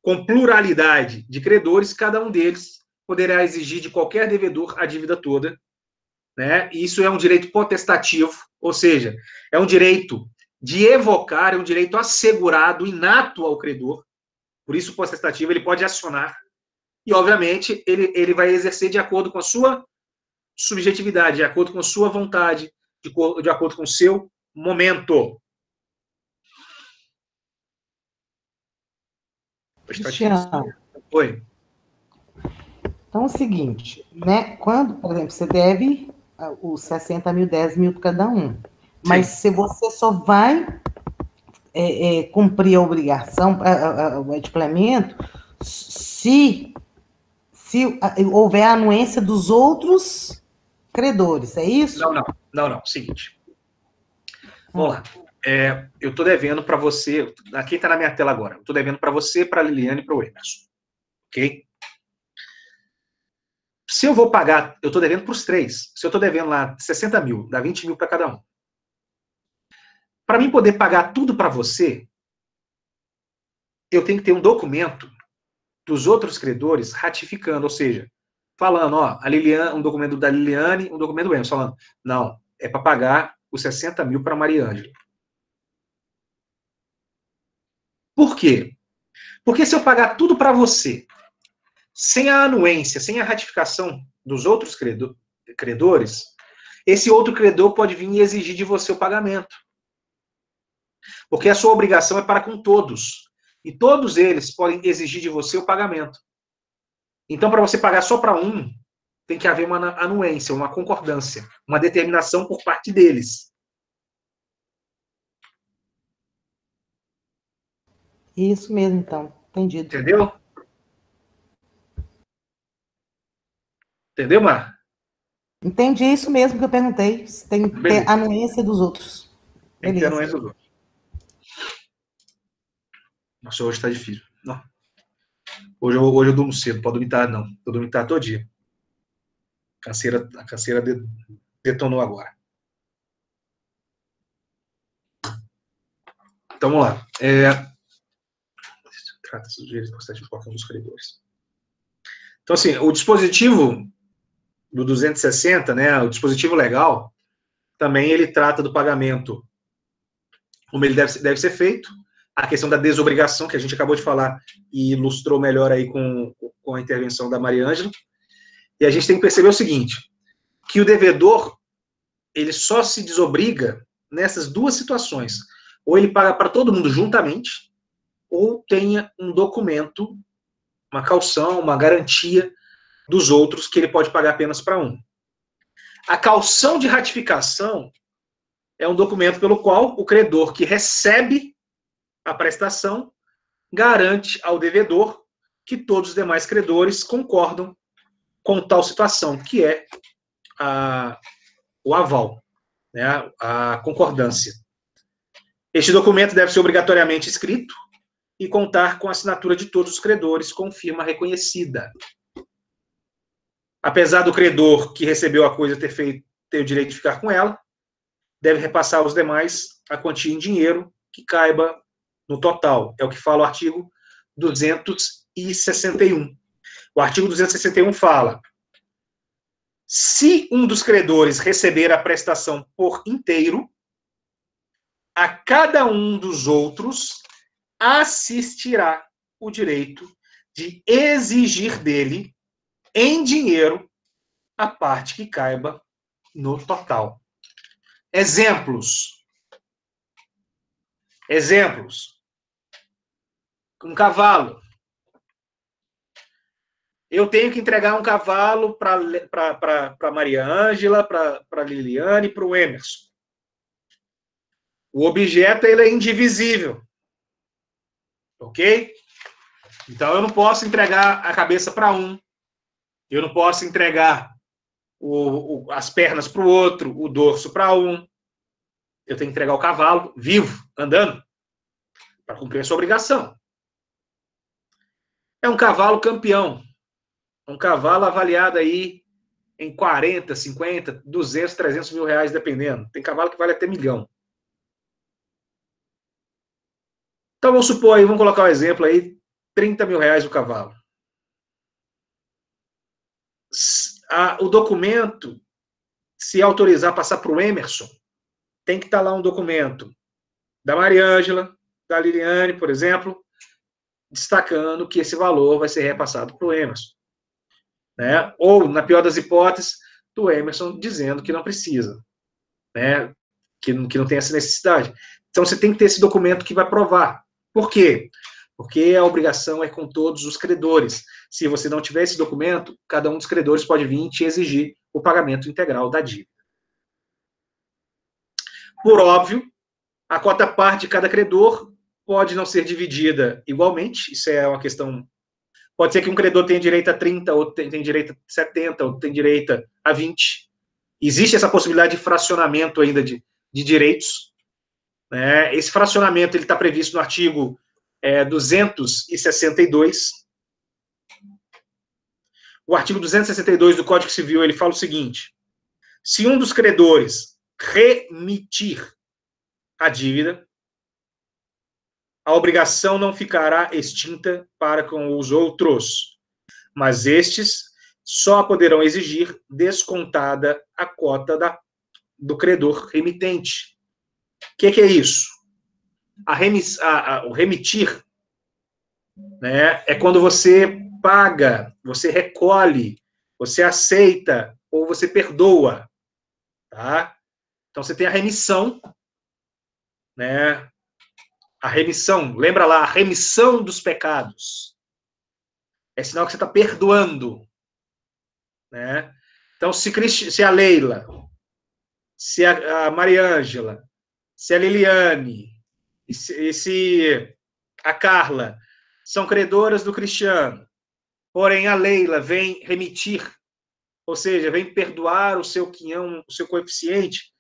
com pluralidade de credores, cada um deles poderá exigir de qualquer devedor a dívida toda, né? E isso é um direito potestativo, ou seja, é um direito de evocar, é um direito assegurado, inato ao credor, por isso potestativo, ele pode acionar, e obviamente ele vai exercer de acordo com a sua subjetividade, de acordo com a sua vontade, de acordo com o seu momento. Cristiano. Oi. Então, é o seguinte, né? Quando, por exemplo, você deve os 60 mil, 10 mil para cada um, mas se você só vai cumprir a obrigação, o adimplemento, se houver a anuência dos outros credores, é isso? Não. Seguinte. Vamos lá. Eu estou devendo para você, aqui está na minha tela agora, eu estou devendo para você, para a Liliane e para o Emerson. Ok? Se eu vou pagar, eu estou devendo para os 3. Se eu estou devendo lá 60 mil, dá 20 mil para cada um. Para mim poder pagar tudo para você, eu tenho que ter um documento dos outros credores ratificando, ou seja, falando, ó, a Liliane, um documento da Liliane, um documento do Emerson, falando, não, é para pagar os 60 mil para Maria Ângela. Por quê? Porque se eu pagar tudo para você, sem a anuência, sem a ratificação dos outros credores, esse outro credor pode vir e exigir de você o pagamento. Porque a sua obrigação é para com todos. E todos eles podem exigir de você o pagamento. Então, para você pagar só para um, tem que haver uma anuência, uma concordância, uma determinação por parte deles. Isso mesmo, então. Entendido. Entendeu? Entendeu, Mar? Entendi isso mesmo que eu perguntei. Se tem que ter anuência dos outros. Tem que ter Beleza. anuência dos outros. Nossa, hoje tá difícil. Não. Hoje eu durmo cedo, pode dormir tarde, não. Eu dormi tarde todo dia. A canseira detonou agora. Então, vamos lá. Trata-se dos direitos constantes por dos credores. Então, assim, o dispositivo do 260, né, o dispositivo legal, também ele trata do pagamento como ele deve ser feito, a questão da desobrigação, que a gente acabou de falar e ilustrou melhor aí com a intervenção da Maria Ângela. E a gente tem que perceber o seguinte, que o devedor, ele só se desobriga nessas duas situações. Ou ele paga para todo mundo juntamente, ou tenha um documento, uma caução, uma garantia dos outros que ele pode pagar apenas para um. A caução de ratificação é um documento pelo qual o credor que recebe a prestação garante ao devedor que todos os demais credores concordam com tal situação, que é o aval, né, a concordância. Este documento deve ser obrigatoriamente escrito e contar com a assinatura de todos os credores com firma reconhecida. Apesar do credor que recebeu a coisa ter o direito de ficar com ela, deve repassar aos demais a quantia em dinheiro que caiba no total. É o que fala o artigo 261. O artigo 261 fala: se um dos credores receber a prestação por inteiro, a cada um dos outros assistirá o direito de exigir dele, em dinheiro, a parte que caiba no total. Exemplos. Um cavalo. Eu tenho que entregar um cavalo para Maria Ângela, para Liliane e para o Emerson. O objeto ele é indivisível. Ok? Então eu não posso entregar a cabeça para um. Eu não posso entregar as pernas para o outro, o dorso para um. Eu tenho que entregar o cavalo vivo, andando, para cumprir a sua obrigação. É um cavalo campeão. Um cavalo avaliado aí em 40, 50, 200, 300 mil reais, dependendo. Tem cavalo que vale até milhão. Então, vamos supor aí, vamos colocar um exemplo aí, 30 mil reais o cavalo. O documento, se autorizar passar para o Emerson, tem que estar lá um documento da Maria Ângela, da Liliane, por exemplo, destacando que esse valor vai ser repassado para o Emerson. Né? Ou, na pior das hipóteses, do Emerson dizendo que não precisa, né? que não tem essa necessidade. Então, você tem que ter esse documento que vai provar. Por quê? Porque a obrigação é com todos os credores. Se você não tiver esse documento, cada um dos credores pode vir e te exigir o pagamento integral da dívida. Por óbvio, a quota-parte de cada credor pode não ser dividida igualmente. Isso é uma questão... Pode ser que um credor tenha direito a 30, outro tem direito a 70, outro tem direito a 20. Existe essa possibilidade de fracionamento ainda de direitos. Né? Esse fracionamento está previsto no artigo 262. O artigo 262 do Código Civil ele fala o seguinte: se um dos credores remitir a dívida, a obrigação não ficará extinta para com os outros, mas estes só poderão exigir descontada a cota da do credor remitente. O que é isso? O remitir, né, é quando você paga, você recolhe, você aceita ou você perdoa, tá? Então você tem a remissão, né? A remissão, lembra lá, a remissão dos pecados. É sinal que você está perdoando, né? Então se a Leila, se a Mariângela, se a Liliane e se a Carla são credoras do Cristiano, porém a Leila vem remitir, ou seja, vem perdoar o seu quinhão, o seu coeficiente,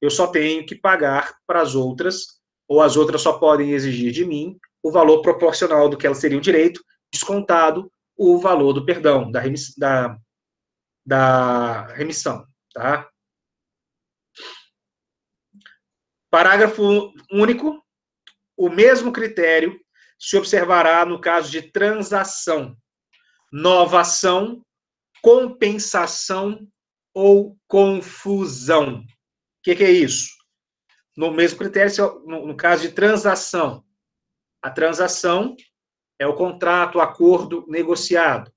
eu só tenho que pagar para as outras, ou as outras só podem exigir de mim o valor proporcional do que elas teriam direito, descontado o valor do perdão, da remissão, tá? Parágrafo único. O mesmo critério se observará no caso de transação, novação, compensação ou confusão. O que é isso? No mesmo critério, no caso de transação. A transação é o contrato, o acordo negociado.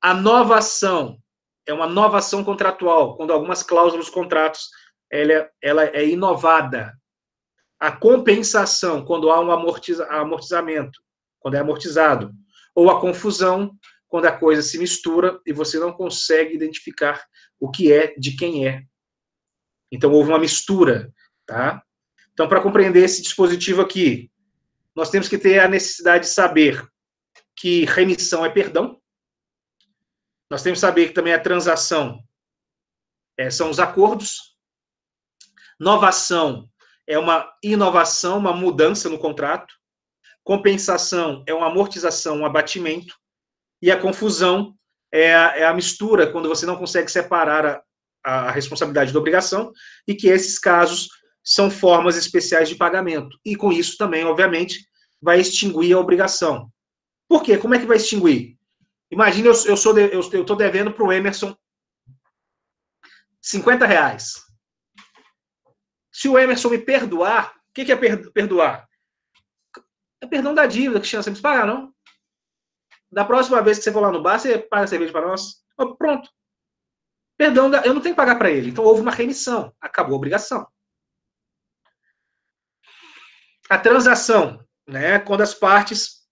A novação é uma novação contratual, quando algumas cláusulas dos contratos ela é inovada. A compensação, quando há um amortizamento, quando é amortizado. Ou a confusão, quando a coisa se mistura e você não consegue identificar o que é de quem é. Então, houve uma mistura, tá? Então, para compreender esse dispositivo aqui, nós temos que ter a necessidade de saber que remissão é perdão. Nós temos que saber que também a transação são os acordos. Novação é uma inovação, uma mudança no contrato. Compensação é uma amortização, um abatimento. E a confusão é a mistura, quando você não consegue separar a responsabilidade da obrigação, e que esses casos são formas especiais de pagamento. E com isso também, obviamente, vai extinguir a obrigação. Por quê? Como é que vai extinguir? Imagina, eu estou devendo para o Emerson R$50. Se o Emerson me perdoar, o que é perdoar? É perdão da dívida, Cristiano, você não precisa pagar, não. Da próxima vez que você for lá no bar, você paga a cerveja para nós. Oh, pronto. Perdão, eu não tenho que pagar para ele. Então houve uma remissão. Acabou a obrigação. A transação, né, quando as partes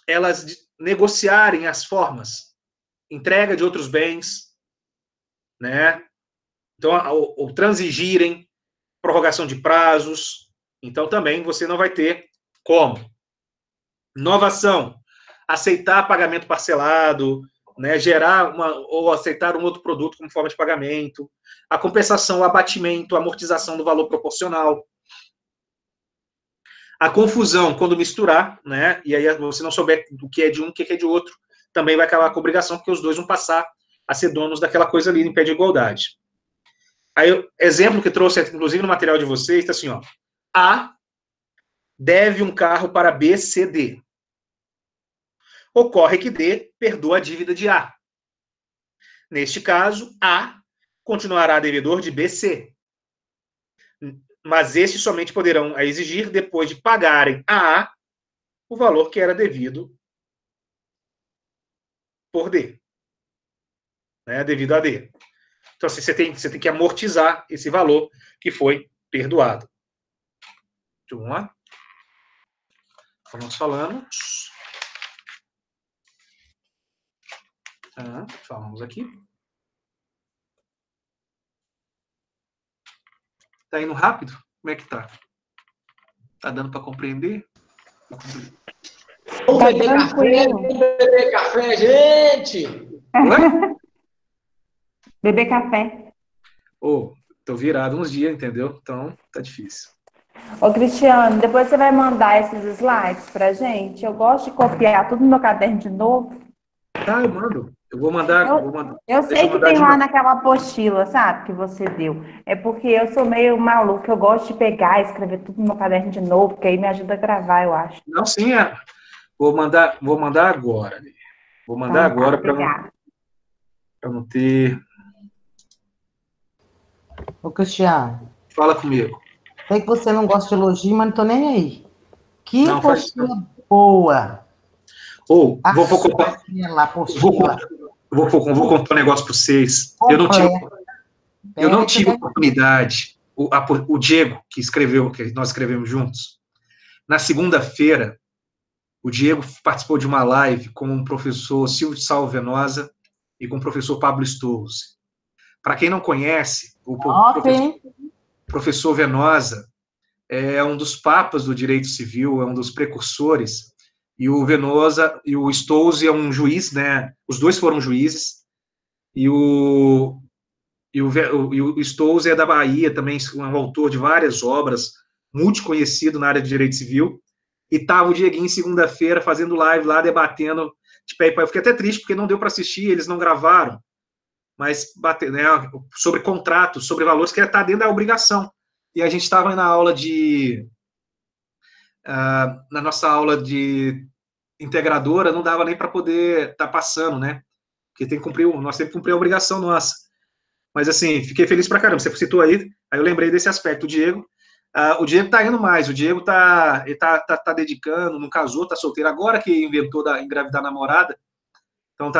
elas negociarem as formas, entrega de outros bens, né? Então, ou transigirem, prorrogação de prazos. Então, também você não vai ter como. Inovação, aceitar pagamento parcelado, né, gerar ou aceitar um outro produto como forma de pagamento. A compensação, o abatimento, a amortização do valor proporcional. A confusão, quando misturar, né, e aí você não souber o que é de um, o que é de outro, também vai acabar com a obrigação, porque os dois vão passar a ser donos daquela coisa ali em pé de igualdade. Aí, exemplo que trouxe, inclusive, no material de vocês, está assim, ó. A deve um carro para B, C, D. Ocorre que D perdoa a dívida de A. Neste caso, A continuará devedor de B, C. Mas estes somente poderão exigir depois de pagarem a A o valor que era devido por D. Né, devido a D. Então, assim, você tem que amortizar esse valor que foi perdoado. Vamos lá. Vamos falando. Falamos aqui. Tá indo rápido? Como é que tá? Tá dando para compreender? Vamos beber café, gente! Oi? Beber café. Tô virado uns dias, entendeu? Então, tá difícil. Ô, Cristiano, depois você vai mandar esses slides pra gente? Eu gosto de copiar tudo no meu caderno de novo. Tá, eu mando. Eu vou mandar. Eu sei que tem lá naquela apostila, sabe, que você deu. É porque eu sou meio maluca, eu gosto de pegar e escrever tudo no meu caderno de novo, porque aí me ajuda a gravar, eu acho. Não, sim, vou mandar agora. Vou mandar então, agora para não ter... Ô, Cristiano, Fala comigo. Sei que você não gosta de elogio, mas não tô nem aí. Que Não, postura boa. Ou, vou contar. Lá, postura. Vou contar um negócio para vocês. Eu não tive oportunidade. O Diego, que nós escrevemos juntos, na segunda-feira, o Diego participou de uma live com o professor Silvio Salvo Venosa e com o professor Pablo Stolze. Para quem não conhece, o professor Venosa é um dos papas do direito civil, é um dos precursores, e o Venosa e o Stolze é um juiz, né? Os dois foram juízes, e o Stolze é da Bahia, também um autor de várias obras, multiconhecido na área de direito civil, e tava o Dieguinho segunda-feira fazendo live lá, debatendo de pé e pé. Eu fiquei até triste, porque não deu para assistir, eles não gravaram, mas né, sobre contratos, sobre valores, que está dentro da obrigação. E a gente estava na aula na nossa aula de integradora, não dava nem para poder estar passando, né? Porque nós temos que cumprir a obrigação nossa. Mas, assim, fiquei feliz pra caramba. Você citou aí eu lembrei desse aspecto. O Diego tá indo mais. O Diego tá dedicando, não casou, tá solteiro. Agora que inventou engravidar a namorada. Então,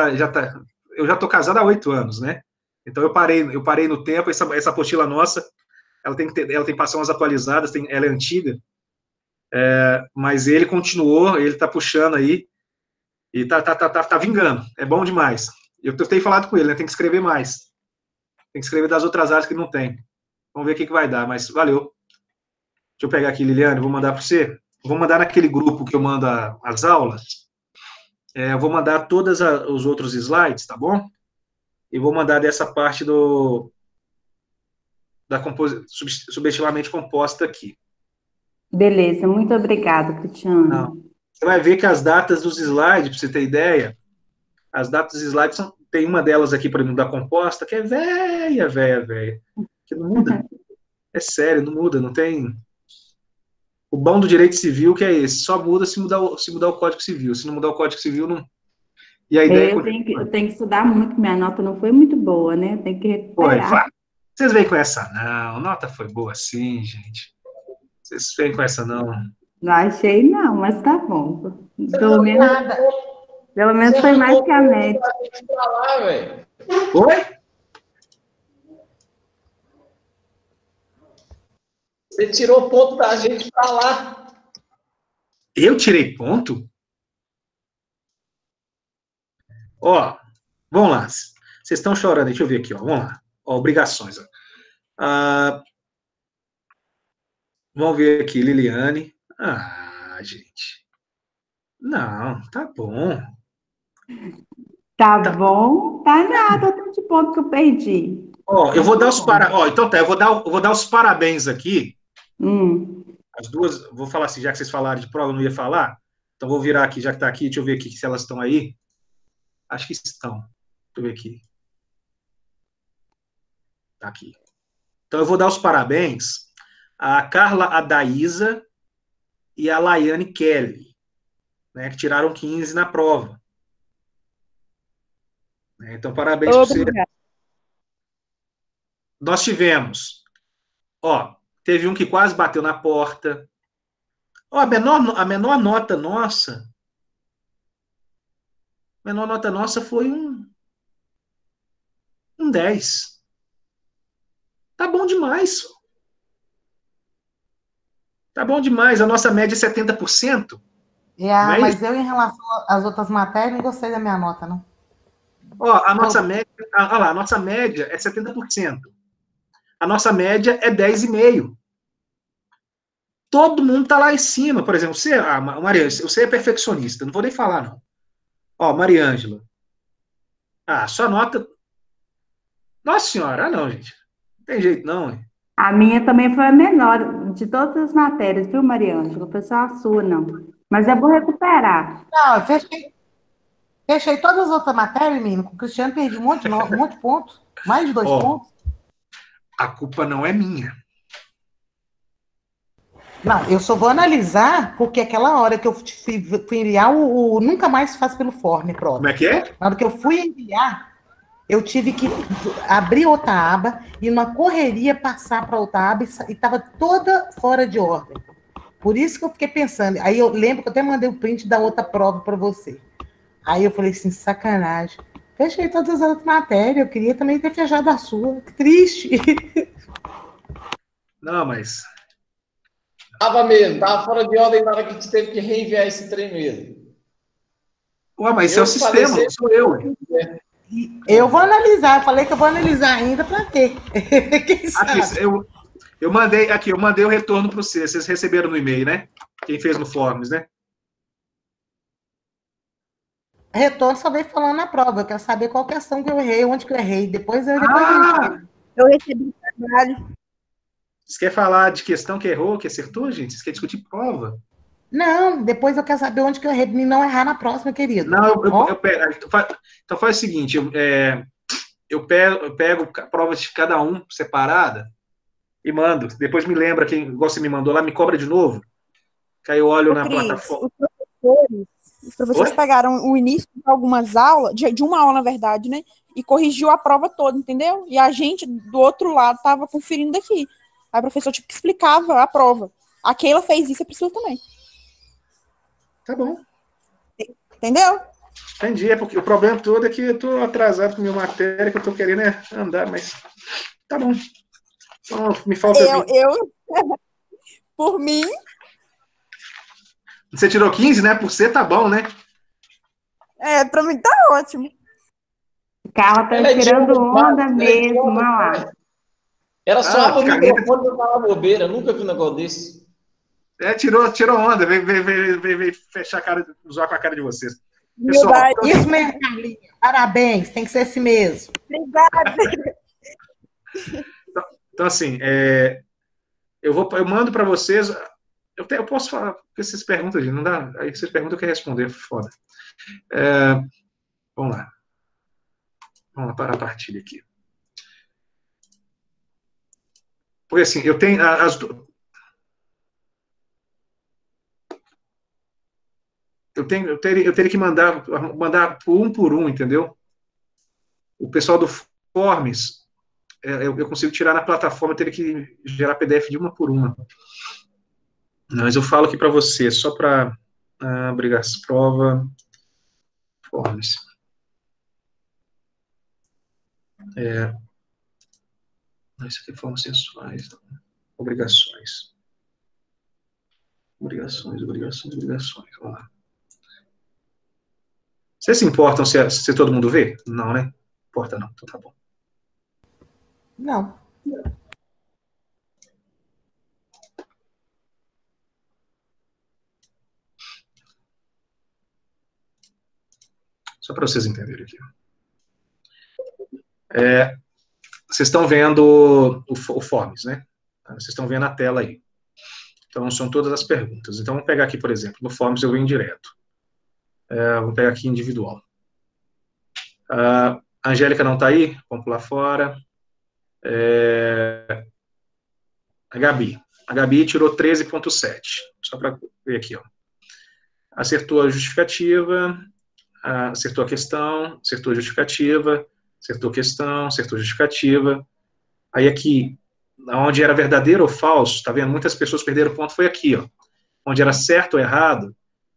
eu já tô casado há 8 anos, né? Então, eu parei no tempo. Essa apostila nossa, ela tem que passar umas atualizadas, ela é antiga. Mas ele continuou, ele tá puxando aí. E tá vingando. É bom demais. Eu tenho falado com ele, né? Tem que escrever mais. Tem que escrever das outras áreas que não tem. Vamos ver o que vai dar, mas valeu. Deixa eu pegar aqui, Liliane, vou mandar para você. Vou mandar naquele grupo que eu mando as aulas. Eu vou mandar todos os outros slides, tá bom? E vou mandar dessa parte da subjetivamente composta aqui. Beleza, muito obrigada, Cristiano. Não. Você vai ver que as datas dos slides, para você ter ideia, as datas dos slides tem uma delas aqui, por exemplo, da composta, que é velha, que não muda. É sério, não muda, não tem... O bom do direito civil que é esse, só muda se mudar o Código Civil, se não mudar o Código Civil, não... E a ideia eu tenho que estudar muito, minha nota não foi muito boa, né? Tem que recuperar. Vocês veem com essa, não, nota foi boa sim, gente. Vocês veem com essa, não. Não achei, não, mas tá bom. Pelo menos foi mais que a média. Oi? Você tirou ponto da gente pra lá. Eu tirei ponto? Ó, vamos lá. Vocês estão chorando, deixa eu ver aqui, ó. Vamos lá. Ó, obrigações. Ó. Vamos ver aqui, Liliane. Gente. Não, tá bom. Tá bom? Tá nada, tanto de ponto que eu perdi. Ó, eu vou dar os então tá, eu vou dar os parabéns aqui. As duas, vou falar assim, já que vocês falaram de prova, eu não ia falar. Então vou virar aqui, já que tá aqui, deixa eu ver aqui se elas estão aí. Acho que estão. Deixa eu ver aqui. Tá aqui. Então eu vou dar os parabéns a Carla Adaísa e a Laiane Kelly, né, que tiraram 15 na prova. Então, parabéns para você. Nós tivemos, teve um que quase bateu na porta. A menor nota nossa foi um 10. Tá bom demais. Tá bom demais. A nossa média é 70%. Mas eu, em relação às outras matérias, não gostei da minha nota, não. A nossa média é 70%. A nossa média é 10,5%. Todo mundo está lá em cima. Por exemplo, Mariângela, você é perfeccionista, não vou nem falar, não. Mariângela. Sua nota... Nossa senhora, não, gente. Não tem jeito, não, hein? A minha também foi a menor de todas as matérias, viu, Mariângela? Foi só a sua, não. Mas é bom recuperar. Não, eu fechei todas as outras matérias, menino. Com o Cristiano perdi um monte de pontos. Mais de 2 pontos. A culpa não é minha. Não, eu só vou analisar porque aquela hora que eu fui enviar, nunca mais faz pelo Forne, prova. Como é que é? Na hora que eu fui enviar, Eu tive que abrir outra aba e numa correria passar para outra aba e estava toda fora de ordem. Por isso que eu fiquei pensando. Aí eu lembro que eu até mandei o print da outra prova para você. Aí eu falei assim, sacanagem. Fechei todas as outras matérias, eu queria também ter fechado a sua. Que triste. Não, mas... Tava mesmo, tava fora de ordem na hora que a gente teve que reenviar esse trem mesmo. Ué, mas isso é o sistema, falei, sou eu. Eu vou analisar, falei que eu vou analisar ainda, para quê? Quem sabe? Aqui, eu mandei o retorno para vocês. Vocês receberam no e-mail, né? Quem fez no Forms, né? Retorno só veio falando na prova. Eu quero saber qual questão que eu errei, onde que eu errei. Depois eu Eu recebi trabalho. Você quer falar de questão que errou, que acertou, gente? Você quer discutir prova? Não, depois eu quero saber onde que eu errei, para não errar na próxima, querido. Não, eu pego. Então faz o seguinte, eu pego a prova de cada um separada e mando. Depois me lembra quem igual você me mandou lá, me cobra de novo. Que aí eu olho na plataforma. Os professores pegaram o início de algumas aulas, de uma aula, na verdade, né? E corrigiu a prova toda, entendeu? E a gente, do outro lado, estava conferindo daqui. Aí o professor, tipo, que explicava a prova. A Keila fez isso, a Priscila também. Tá bom. Entendeu? Entendi, é porque o problema todo é que eu tô atrasado com a minha matéria, que eu tô querendo andar, mas tá bom. Então, me falta... Por mim... Você tirou 15, né? Por você tá bom, né? Pra mim tá ótimo. Carla tá tirando onda mesmo, olha lá. Era só o microfone que eu tava bobeira, eu nunca vi um negócio desse. Tirou onda, veio fechar a cara, usar com a cara de vocês. Pessoal, isso mesmo, Carlinhos. Parabéns, tem que ser assim mesmo. Obrigada. Então assim, eu mando para vocês. Eu posso falar, porque vocês perguntam, gente, não dá. Aí vocês perguntam, eu quero responder, foda. Vamos lá. Vamos lá para a partilha aqui. Porque assim, eu tenho eu teria que mandar por um, entendeu? O pessoal do Forms, eu consigo tirar na plataforma, eu teria que gerar PDF de uma por uma. Mas eu falo aqui para você, só para abrir as provas, Forms. Isso aqui é formas sensuais. Obrigações. Obrigações. Vamos lá. Vocês se importam se todo mundo vê? Não, né? Importa não, então tá bom. Não. Só para vocês entenderem aqui. Vocês estão vendo o Forms, né? Vocês estão vendo a tela aí. Então, são todas as perguntas. Então, vamos pegar aqui, por exemplo, no Forms eu venho direto. Vou pegar aqui individual. A Angélica não está aí? Vamos pular fora. A Gabi tirou 13,7. Só para ver aqui, ó. Acertou a justificativa, acertou a questão, acertou a justificativa, acertou a questão, acertou a justificativa. Aí aqui, onde era verdadeiro ou falso, tá vendo? Muitas pessoas perderam ponto, foi aqui, ó. Onde era certo ou errado,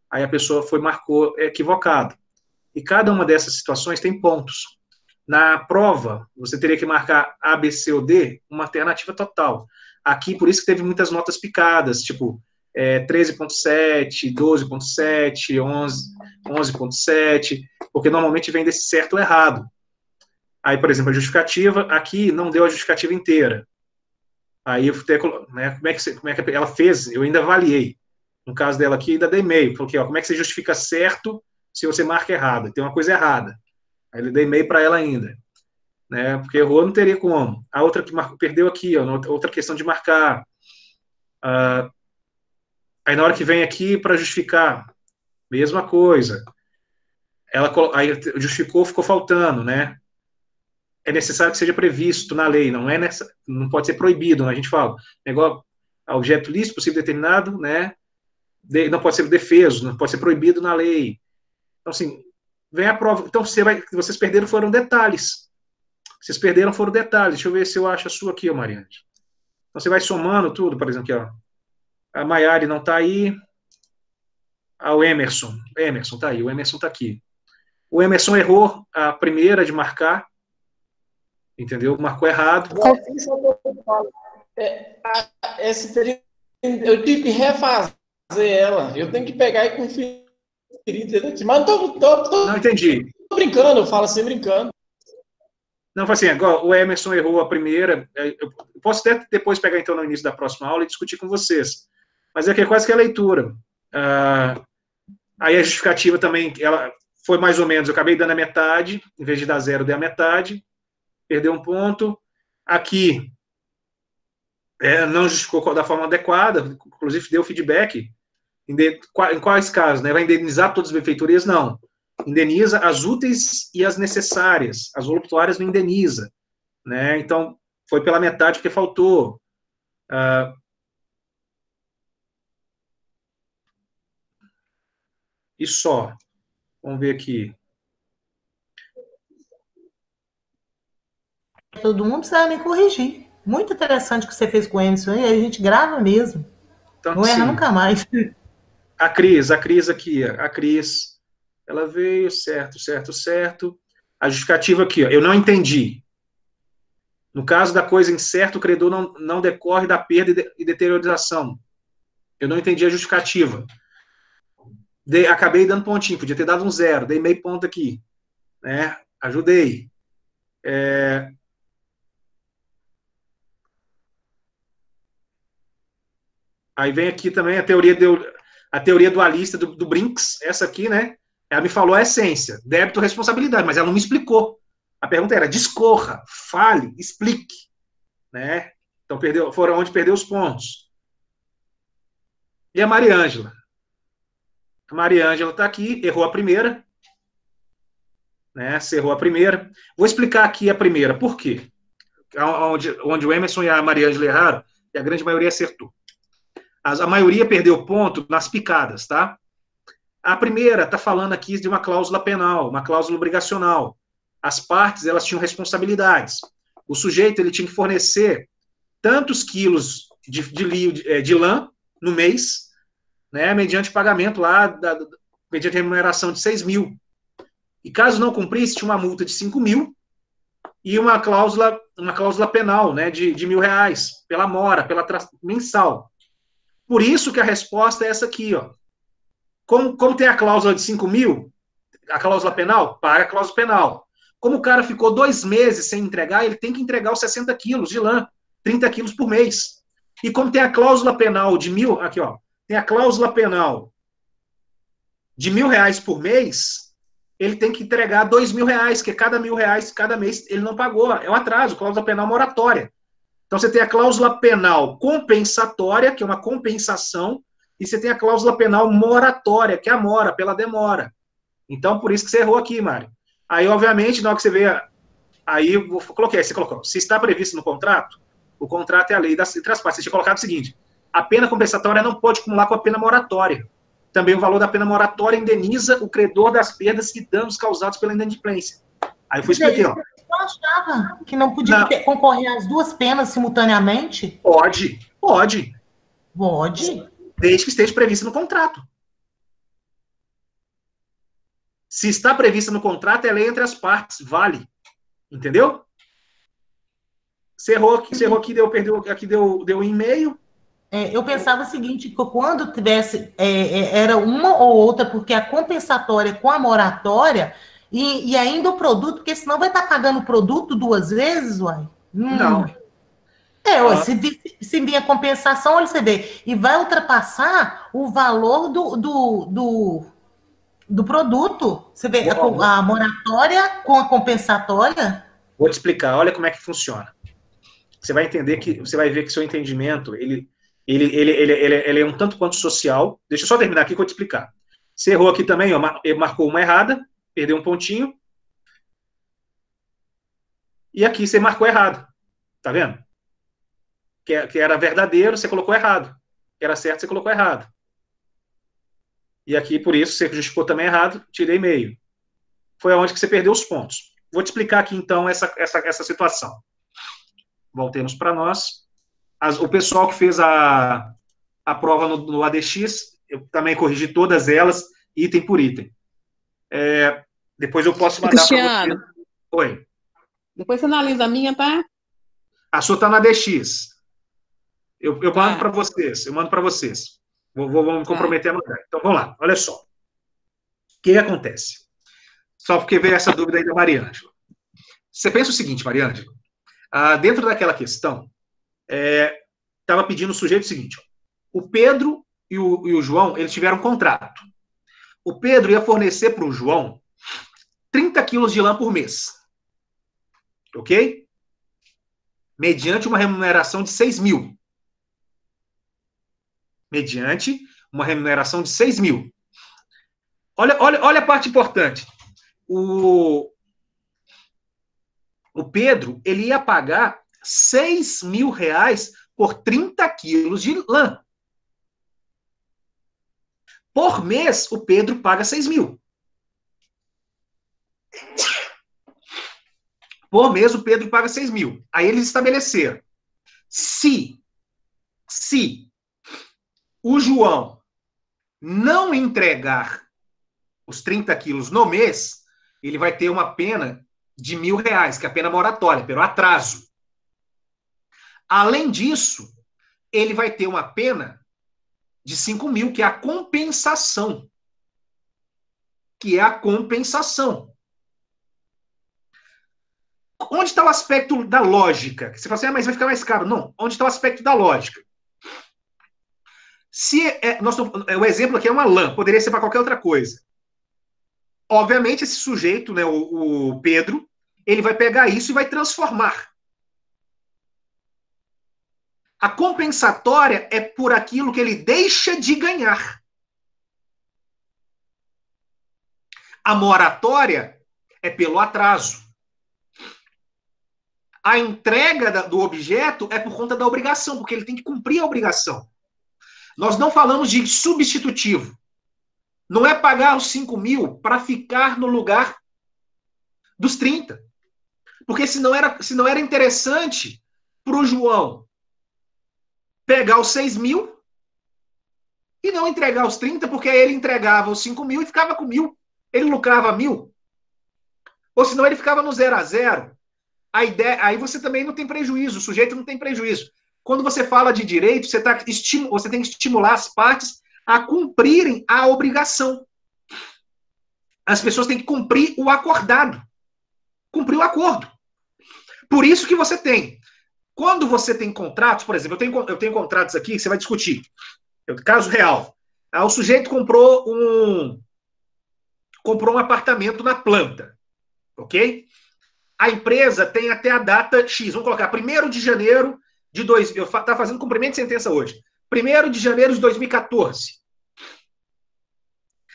aí a pessoa marcou equivocado. E cada uma dessas situações tem pontos. Na prova, você teria que marcar A, B, C ou D, uma alternativa total. Aqui, por isso que teve muitas notas picadas, tipo 13,7, 12,7, 11,7, porque normalmente vem desse certo ou errado. Aí, por exemplo, a justificativa, aqui não deu a justificativa inteira. Aí, né, como é que ela fez? Eu ainda avaliei. No caso dela aqui, ainda dei meio. Coloquei, ó, como é que você justifica certo se você marca errado? Tem uma coisa errada. Aí eu dei meio para ela ainda. Né, porque errou, não teria como. A outra que perdeu aqui, ó, outra questão de marcar. Aí na hora que vem aqui para justificar, mesma coisa. Aí justificou, ficou faltando, né? É necessário que seja previsto na lei, não pode ser proibido, né? A gente fala, negócio, objeto lícito, possível determinado, né? Não pode ser defeso, não pode ser proibido na lei. Então, assim, vem a prova. Então, vocês perderam foram detalhes. Vocês perderam foram detalhes. Deixa eu ver se eu acho a sua aqui, Mariane. Então, você vai somando tudo, por exemplo, aqui, ó. A Maiara não está aí. O Emerson. Emerson está aí, o Emerson está aqui. O Emerson errou a primeira de marcar. Entendeu? Marcou errado. Eu tive que refazer ela. Eu tenho que pegar e conferir. Mas não entendi. Tô brincando, eu falo assim, brincando. Não, foi assim, agora o Emerson errou a primeira. Eu posso até depois pegar, então, no início da próxima aula e discutir com vocês. Mas aqui é quase que a leitura. Aí a justificativa também, ela foi mais ou menos, eu acabei dando a metade, em vez de dar 0, dei a metade, perdeu um ponto. Aqui, não justificou da forma adequada, inclusive deu feedback. Em quais casos, né? Vai indenizar todas as benfeitorias? Não. Indeniza as úteis e as necessárias. As voluptuárias não indeniza, né? Então, foi pela metade porque faltou. E só. Vamos ver aqui. Todo mundo precisa me corrigir. Muito interessante o que você fez com o Emerson, e a gente grava mesmo. Então, não erra nunca mais. A Cris aqui, a Cris, ela veio, certo. A justificativa aqui, ó, eu não entendi. No caso da coisa incerta, o credor não decorre da perda e deteriorização. Eu não entendi a justificativa. Acabei dando pontinho, podia ter dado um 0, dei meio ponto aqui. Né? Ajudei. Aí vem aqui também a teoria dualista do Brinks, essa aqui, né? Ela me falou a essência, débito, responsabilidade, mas ela não me explicou. A pergunta era, discorra, fale, explique. Né? Então, foram onde perdeu os pontos. E a Mariângela? A Mariângela está aqui, errou a primeira. Né? Você errou a primeira. Vou explicar aqui a primeira. Por quê? Onde o Emerson e a Mariângela erraram, e a grande maioria acertou. A maioria perdeu ponto nas picadas, tá? A primeira está falando aqui de uma cláusula penal, uma cláusula obrigacional. As partes, elas tinham responsabilidades. O sujeito, ele tinha que fornecer tantos quilos de lã no mês, né, mediante pagamento lá, mediante remuneração de 6 mil. E caso não cumprisse, tinha uma multa de 5 mil e uma cláusula penal, né, de R$1.000, pela mora, mensal. Por isso que a resposta é essa aqui, ó. Como tem a cláusula de 5 mil, a cláusula penal, paga a cláusula penal. Como o cara ficou 2 meses sem entregar, ele tem que entregar os 60 quilos de lã, 30 quilos por mês. E como tem a cláusula penal de 1.000, aqui, ó, tem a cláusula penal de R$1.000 por mês, ele tem que entregar R$2.000, que cada R$1.000, cada mês, ele não pagou. É um atraso, cláusula penal moratória. Então, você tem a cláusula penal compensatória, que é uma compensação, e você tem a cláusula penal moratória, que é a mora, pela demora. Então, por isso que você errou aqui, Mário. Aí, obviamente, na hora que você vê... Aí, você colocou, se está previsto no contrato, o contrato é a lei entre as partes. Você tinha colocado o seguinte, a pena compensatória não pode acumular com a pena moratória. Também o valor da pena moratória indeniza o credor das perdas e danos causados pela inadimplência. Aí eu fui expliquei, ó. Eu achava que não podia concorrer às duas penas simultaneamente? Pode. Pode? Desde que esteja previsto no contrato. Se está prevista no contrato, é lei entre as partes, vale. Entendeu? Você errou aqui, deu 1,5. Eu pensava o seguinte, que quando tivesse, era uma ou outra, porque a compensatória com a moratória, e ainda o produto, porque senão vai estar pagando o produto 2 vezes, uai? Não. Se vir a compensação, olha você vê, e vai ultrapassar o valor do produto. Você vê a moratória com a compensatória. Vou te explicar, olha como é que funciona. Você vai entender você vai ver que seu entendimento, ele é um tanto quanto social. Deixa eu só terminar aqui que eu vou te explicar. Você errou aqui também, ó, marcou uma errada, perdeu um pontinho. E aqui você marcou errado. Tá vendo? Que era verdadeiro, você colocou errado. Que era certo, você colocou errado. E aqui, por isso, você justificou também errado, tirei meio. Foi aonde que você perdeu os pontos. vou te explicar aqui, então, essa situação. Voltemos para nós. O pessoal que fez a prova no ADX, eu também corrigi todas elas, item por item. Depois eu posso mandar para você. Oi. Depois você analisa a minha, tá? A sua está na ADX. Eu mando para vocês. Eu mando para vocês. Vou me comprometer a mandar. Então, vamos lá. Olha só. O que acontece? Só porque veio essa dúvida aí da Mariângela. Você pensa o seguinte, Mariângela. Dentro daquela questão, estava pedindo o sujeito o seguinte. Ó, o Pedro e o João, eles tiveram um contrato. O Pedro ia fornecer para o João 30 quilos de lã por mês. Ok? Mediante uma remuneração de 6 mil. Mediante uma remuneração de 6 mil. Olha a parte importante. O Pedro, ele ia pagar 6 mil reais por 30 quilos de lã. Por mês, o Pedro paga 6 mil. Por mês, o Pedro paga 6 mil. Aí eles estabeleceram. Se o João não entregar os 30 quilos no mês, ele vai ter uma pena de R$1.000, que é a pena moratória, pelo atraso. Além disso, ele vai ter uma pena de 5 mil, que é a compensação. Que é a compensação. Onde está o aspecto da lógica? Você fala assim, mas vai ficar mais caro. Não, onde está o aspecto da lógica? O exemplo aqui é uma lã, poderia ser para qualquer outra coisa. Obviamente, esse sujeito, né, o Pedro, ele vai pegar isso e vai transformar. A compensatória é por aquilo que ele deixa de ganhar. A moratória é pelo atraso. A entrega do objeto é por conta da obrigação, porque ele tem que cumprir a obrigação. Nós não falamos de substitutivo. Não é pagar os 5 mil para ficar no lugar dos 30. Porque se não era interessante para o João pegar os 6 mil e não entregar os 30, porque aí ele entregava os 5 mil e ficava com 1.000. Ele lucrava 1.000. Ou senão ele ficava no 0 a 0. Aí você também não tem prejuízo, o sujeito não tem prejuízo. Quando você fala de direito, você tem que estimular as partes a cumprirem a obrigação. As pessoas têm que cumprir o acordado. Cumprir o acordo. Por isso que você tem. Quando você tem contratos, por exemplo, eu tenho contratos aqui que você vai discutir. Caso real. O sujeito comprou um apartamento na planta. Ok? A empresa tem até a data X. Vamos colocar 1º de janeiro de 2000. Eu estava fazendo cumprimento de sentença hoje. 1º de janeiro de 2014.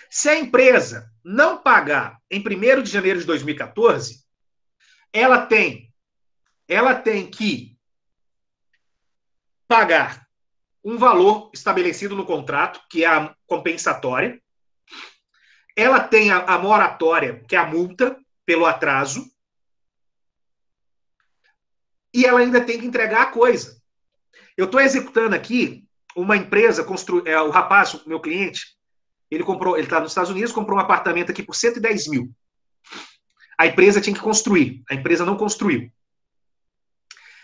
Se a empresa não pagar em 1º de janeiro de 2014, ela tem que pagar um valor estabelecido no contrato, que é a compensatória. Ela tem a moratória, que é a multa pelo atraso. E ela ainda tem que entregar a coisa. Eu estou executando aqui uma empresa, o rapaz, o meu cliente, ele está nos Estados Unidos, comprou um apartamento aqui por 110 mil. A empresa tinha que construir. A empresa não construiu.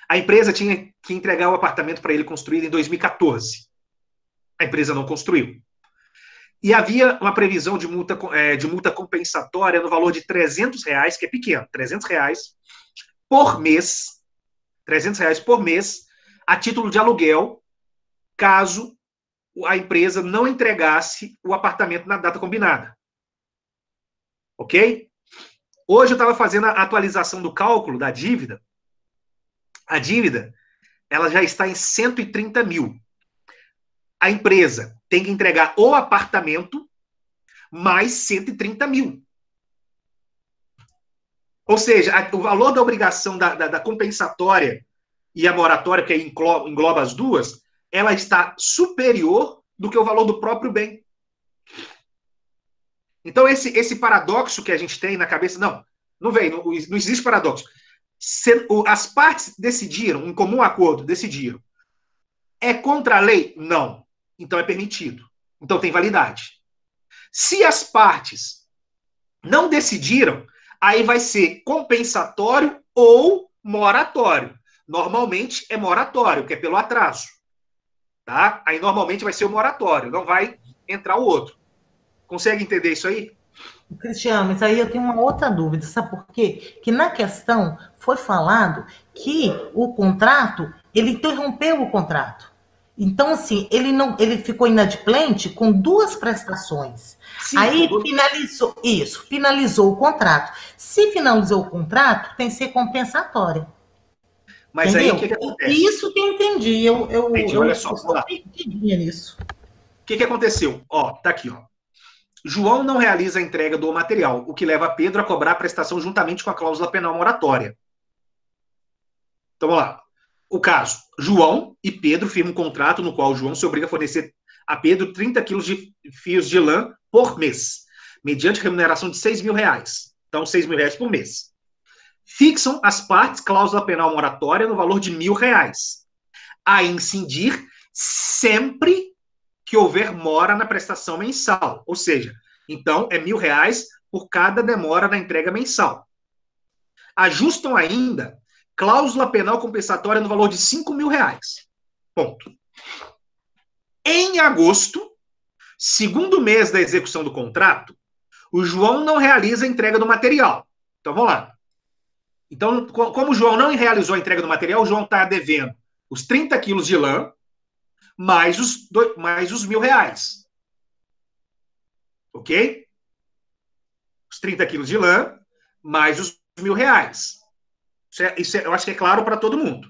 A empresa tinha que entregar o apartamento para ele construído em 2014. A empresa não construiu. E havia uma previsão de multa compensatória no valor de R$300, que é pequeno, R$300 por mês. R$300 por mês, a título de aluguel, caso a empresa não entregasse o apartamento na data combinada. Ok? Hoje eu estava fazendo a atualização do cálculo da dívida. A dívida, ela já está em 130 mil. A empresa tem que entregar o apartamento mais 130 mil. Ou seja, o valor da obrigação da compensatória e a moratória, que engloba as duas, ela está superior do que o valor do próprio bem. Então, esse paradoxo que a gente tem na cabeça, Não vem, não existe paradoxo. As partes decidiram, em comum acordo, decidiram. É contra a lei? Não. Então é permitido. Então tem validade. Se as partes não decidiram, aí vai ser compensatório ou moratório. Normalmente é moratório, que é pelo atraso. Tá? Aí normalmente vai ser o moratório, não vai entrar o outro. Consegue entender isso aí? Cristiano, mas aí eu tenho uma outra dúvida, sabe por quê? Que na questão foi falado que o contrato, ele interrompeu o contrato. Então, assim, ele ficou inadimplente com 2 prestações. Sim, aí finalizou o contrato. Se finalizou o contrato, tem que ser compensatória. Mas entendeu? aí o que acontece? Isso que eu entendi. Entendi, olha só, eu só entendi nisso. O que aconteceu? Ó, tá aqui, ó. João não realiza a entrega do material, o que leva Pedro a cobrar a prestação juntamente com a cláusula penal moratória. Então, vamos lá. O caso, João e Pedro firmam um contrato no qual João se obriga a fornecer a Pedro 30 quilos de fios de lã por mês, mediante remuneração de R$6.000. Então, R$6.000 por mês. Fixam as partes cláusula penal moratória no valor de R$1.000, a incidir sempre que houver mora na prestação mensal. Ou seja, então é R$1.000 por cada demora na entrega mensal. Ajustam ainda cláusula penal compensatória no valor de R$5.000. Ponto. Em agosto, segundo mês da execução do contrato, o João não realiza a entrega do material. Então, vamos lá. Então, como o João não realizou a entrega do material, o João está devendo os 30 quilos de lã mais os R$1.000. Ok? Os 30 quilos de lã mais os R$1.000. Eu acho que é claro para todo mundo.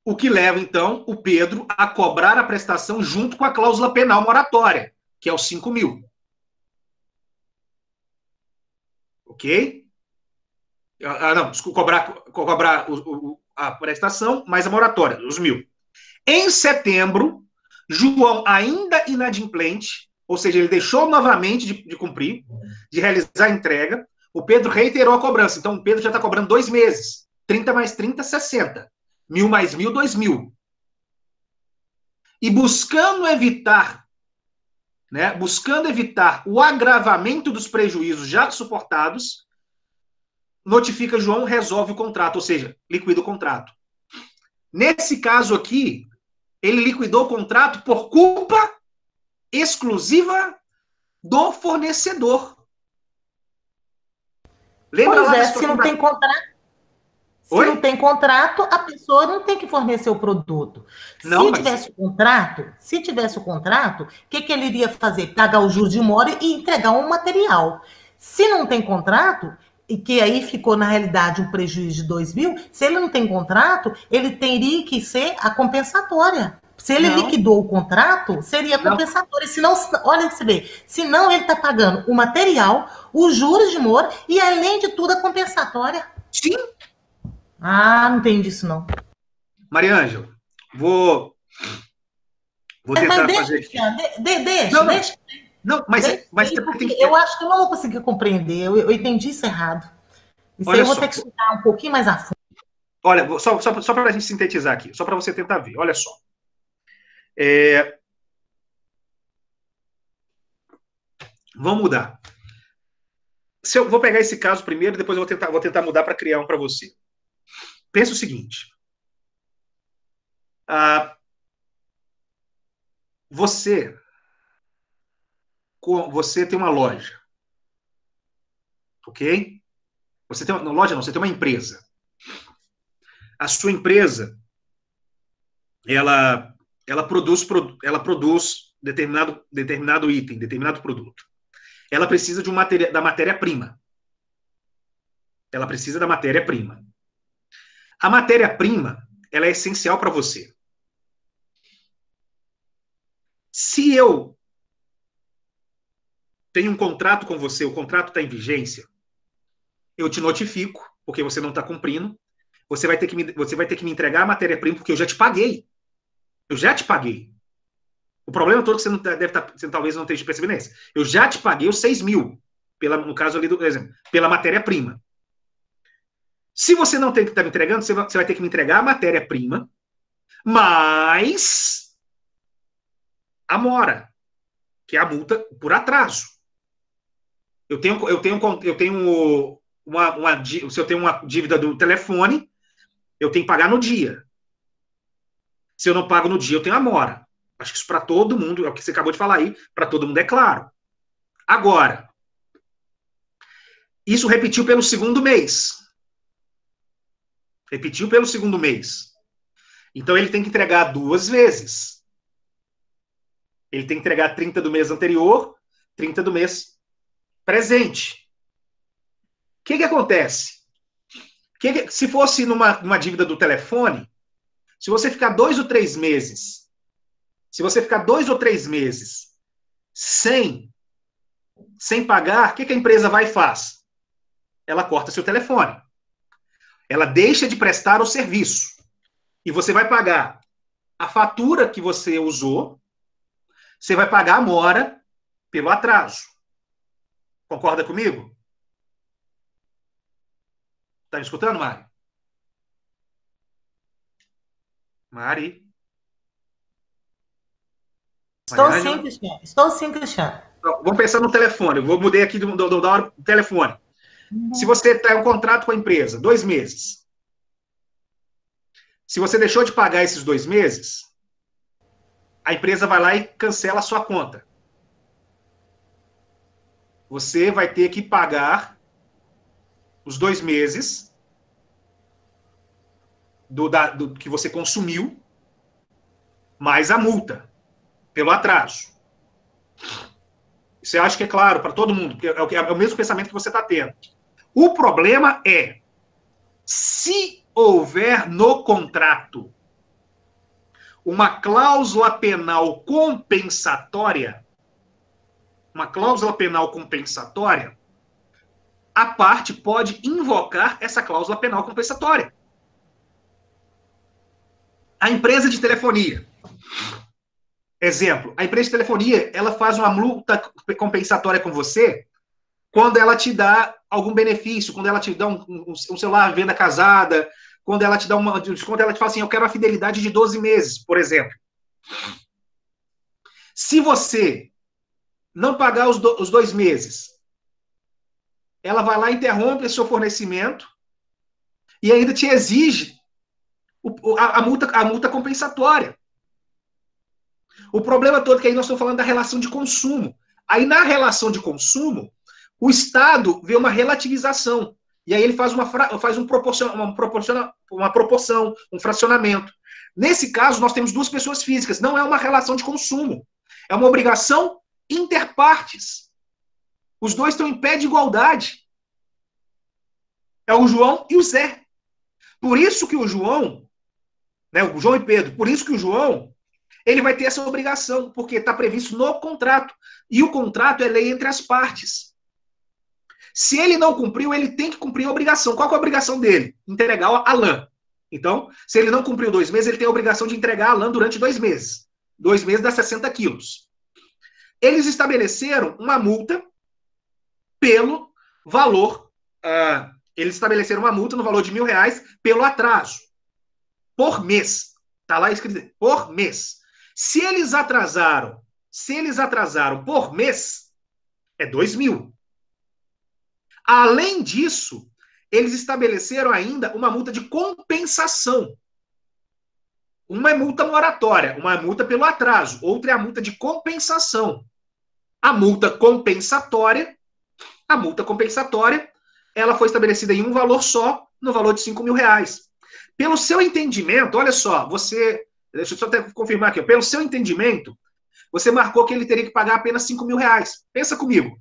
O que leva, então, o Pedro a cobrar a prestação junto com a cláusula penal moratória, que é os 5.000. Ok? Não, desculpa, cobrar a prestação mais a moratória, os 1.000. Em setembro, João, ainda inadimplente, ou seja, ele deixou novamente de cumprir, de realizar a entrega, o Pedro reiterou a cobrança. Então, o Pedro já está cobrando 2 meses. 30 mais 30, 60. 1.000 mais 1.000, 2.000. E buscando evitar o agravamento dos prejuízos já suportados, notifica João, resolve o contrato, ou seja, liquida o contrato. Nesse caso aqui, ele liquidou o contrato por culpa exclusiva do fornecedor. Lembra Pois lá é, se não tem contrato. Se Oi? não tem contrato, a pessoa não tem que fornecer o produto. Não, se tivesse o contrato, o que ele iria fazer? Pagar o juros de mora e entregar um material. Se não tem contrato, e que aí ficou, na realidade, um prejuízo de 2.000, se ele não tem contrato, ele teria que ser a compensatória. Se ele liquidou o contrato, seria compensatória. Senão, olha você vê, senão ele está pagando o material, os juros de mora e, além de tudo, a compensatória. Sim. Ah, não entendi isso, não. Maria Ângela, vou tentar fazer aqui. Deixa. Não, mas tem que... Eu acho que eu não vou conseguir compreender. Eu entendi isso errado. Isso aí eu vou ter que estudar um pouquinho mais a fundo. Olha, só para a gente sintetizar aqui, só para você tentar ver. Olha só. Vamos mudar. Eu vou pegar esse caso primeiro, depois eu vou tentar mudar para criar um para você. Pensa o seguinte. Você tem uma loja. Ok? Você tem uma loja, não, você tem uma empresa. A sua empresa, ela produz determinado item, determinado produto. Ela precisa da matéria-prima. Ela precisa da matéria-prima. A matéria-prima, ela é essencial para você. Se eu tenho um contrato com você, o contrato está em vigência, eu te notifico, porque você não está cumprindo, você vai ter que me entregar a matéria-prima, porque eu já te paguei. Eu já te paguei. O problema todo é que você talvez não esteja percebendo isso. Eu já te paguei os 6.000. no caso ali do exemplo, pela matéria-prima. Se você não tem que estar me entregando, você vai ter que me entregar a matéria-prima, mais a mora, que é a multa por atraso. Se eu tenho uma dívida do telefone, eu tenho que pagar no dia. Se eu não pago no dia, eu tenho a mora. Acho que isso para todo mundo, é o que você acabou de falar aí, para todo mundo é claro. Agora, isso repetiu pelo segundo mês. Repetiu pelo segundo mês. Então ele tem que entregar 2 vezes. Ele tem que entregar 30 do mês anterior, 30 do mês presente. O que acontece? Se fosse numa dívida do telefone, se você ficar 2 ou 3 meses, sem pagar, o que a empresa vai e faz? Ela corta seu telefone. Ela deixa de prestar o serviço. E você vai pagar a fatura que você usou, você vai pagar a mora pelo atraso. Concorda comigo? Tá me escutando, Mari? Mari? Estou sim, Cristiano. Vamos pensar no telefone. Eu mudei aqui da hora do telefone. Se você tem um contrato com a empresa, 2 meses. Se você deixou de pagar esses 2 meses, a empresa vai lá e cancela a sua conta. Você vai ter que pagar os 2 meses do que você consumiu, mais a multa pelo atraso. Você acha que é claro para todo mundo? Porque é o mesmo pensamento que você está tendo. O problema é, se houver no contrato uma cláusula penal compensatória, a parte pode invocar essa cláusula penal compensatória. A empresa de telefonia. Exemplo, a empresa de telefonia, ela faz uma multa compensatória com você quando ela te dá algum benefício, quando ela te dá um celular à venda casada, quando ela te dá quando ela te fala assim, eu quero a fidelidade de 12 meses, por exemplo. Se você não pagar os 2 meses, ela vai lá e interrompe o seu fornecimento e ainda te exige a multa compensatória. O problema todo é que aí nós estamos falando da relação de consumo. Aí na relação de consumo, o Estado vê uma relativização. E aí ele faz uma proporção, um fracionamento. Nesse caso, nós temos 2 pessoas físicas. Não é uma relação de consumo. É uma obrigação interpartes. Os 2 estão em pé de igualdade. É o João e o Zé. Por isso que o João, né, o João e Pedro, por isso que o João, ele vai ter essa obrigação, porque está previsto no contrato. E o contrato é lei entre as partes. Se ele não cumpriu, ele tem que cumprir a obrigação. Qual que é a obrigação dele? Entregar a lã. Então, se ele não cumpriu 2 meses, ele tem a obrigação de entregar a lã durante 2 meses. 2 meses dá 60 quilos. Eles estabeleceram uma multa pelo valor... eles estabeleceram uma multa no valor de R$1.000 pelo atraso. Por mês. Está lá escrito, por mês. Se eles atrasaram por mês, é 2.000. Além disso, eles estabeleceram ainda uma multa de compensação. Uma é multa moratória, uma é multa pelo atraso, outra é a multa de compensação. A multa compensatória, ela foi estabelecida em um valor só, no valor de R$5.000. Pelo seu entendimento, olha só, deixa eu só até confirmar aqui, pelo seu entendimento, você marcou que ele teria que pagar apenas R$5.000. Pensa comigo.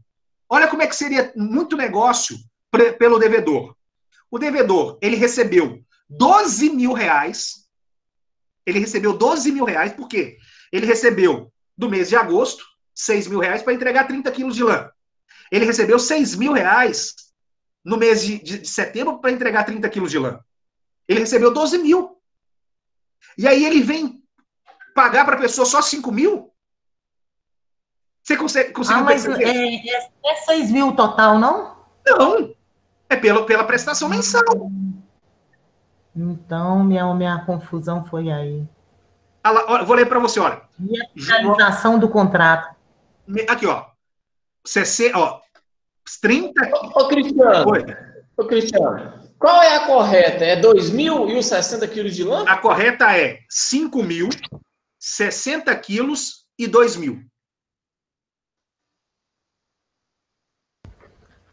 Olha como é que seria muito negócio pelo devedor. O devedor, ele recebeu R$12.000. Ele recebeu R$12.000, por quê? Ele recebeu, do mês de agosto, R$6.000 para entregar 30 quilos de lã. Ele recebeu R$6.000 no mês de setembro para entregar 30 quilos de lã. Ele recebeu 12.000. E aí ele vem pagar para a pessoa só 5.000? Você conseguiu mas perceber? é 6 mil total, não? Não. É pela prestação mensal. Então, minha confusão foi aí. Olha, vou ler para você, olha. E a finalização do contrato? Aqui, ó. Ó, 30... Cristiano. Oi. Ô, Cristiano, qual é a correta? É 2.000 e os 60 quilos de lã? A correta é 5.000, 60 quilos e 2.000.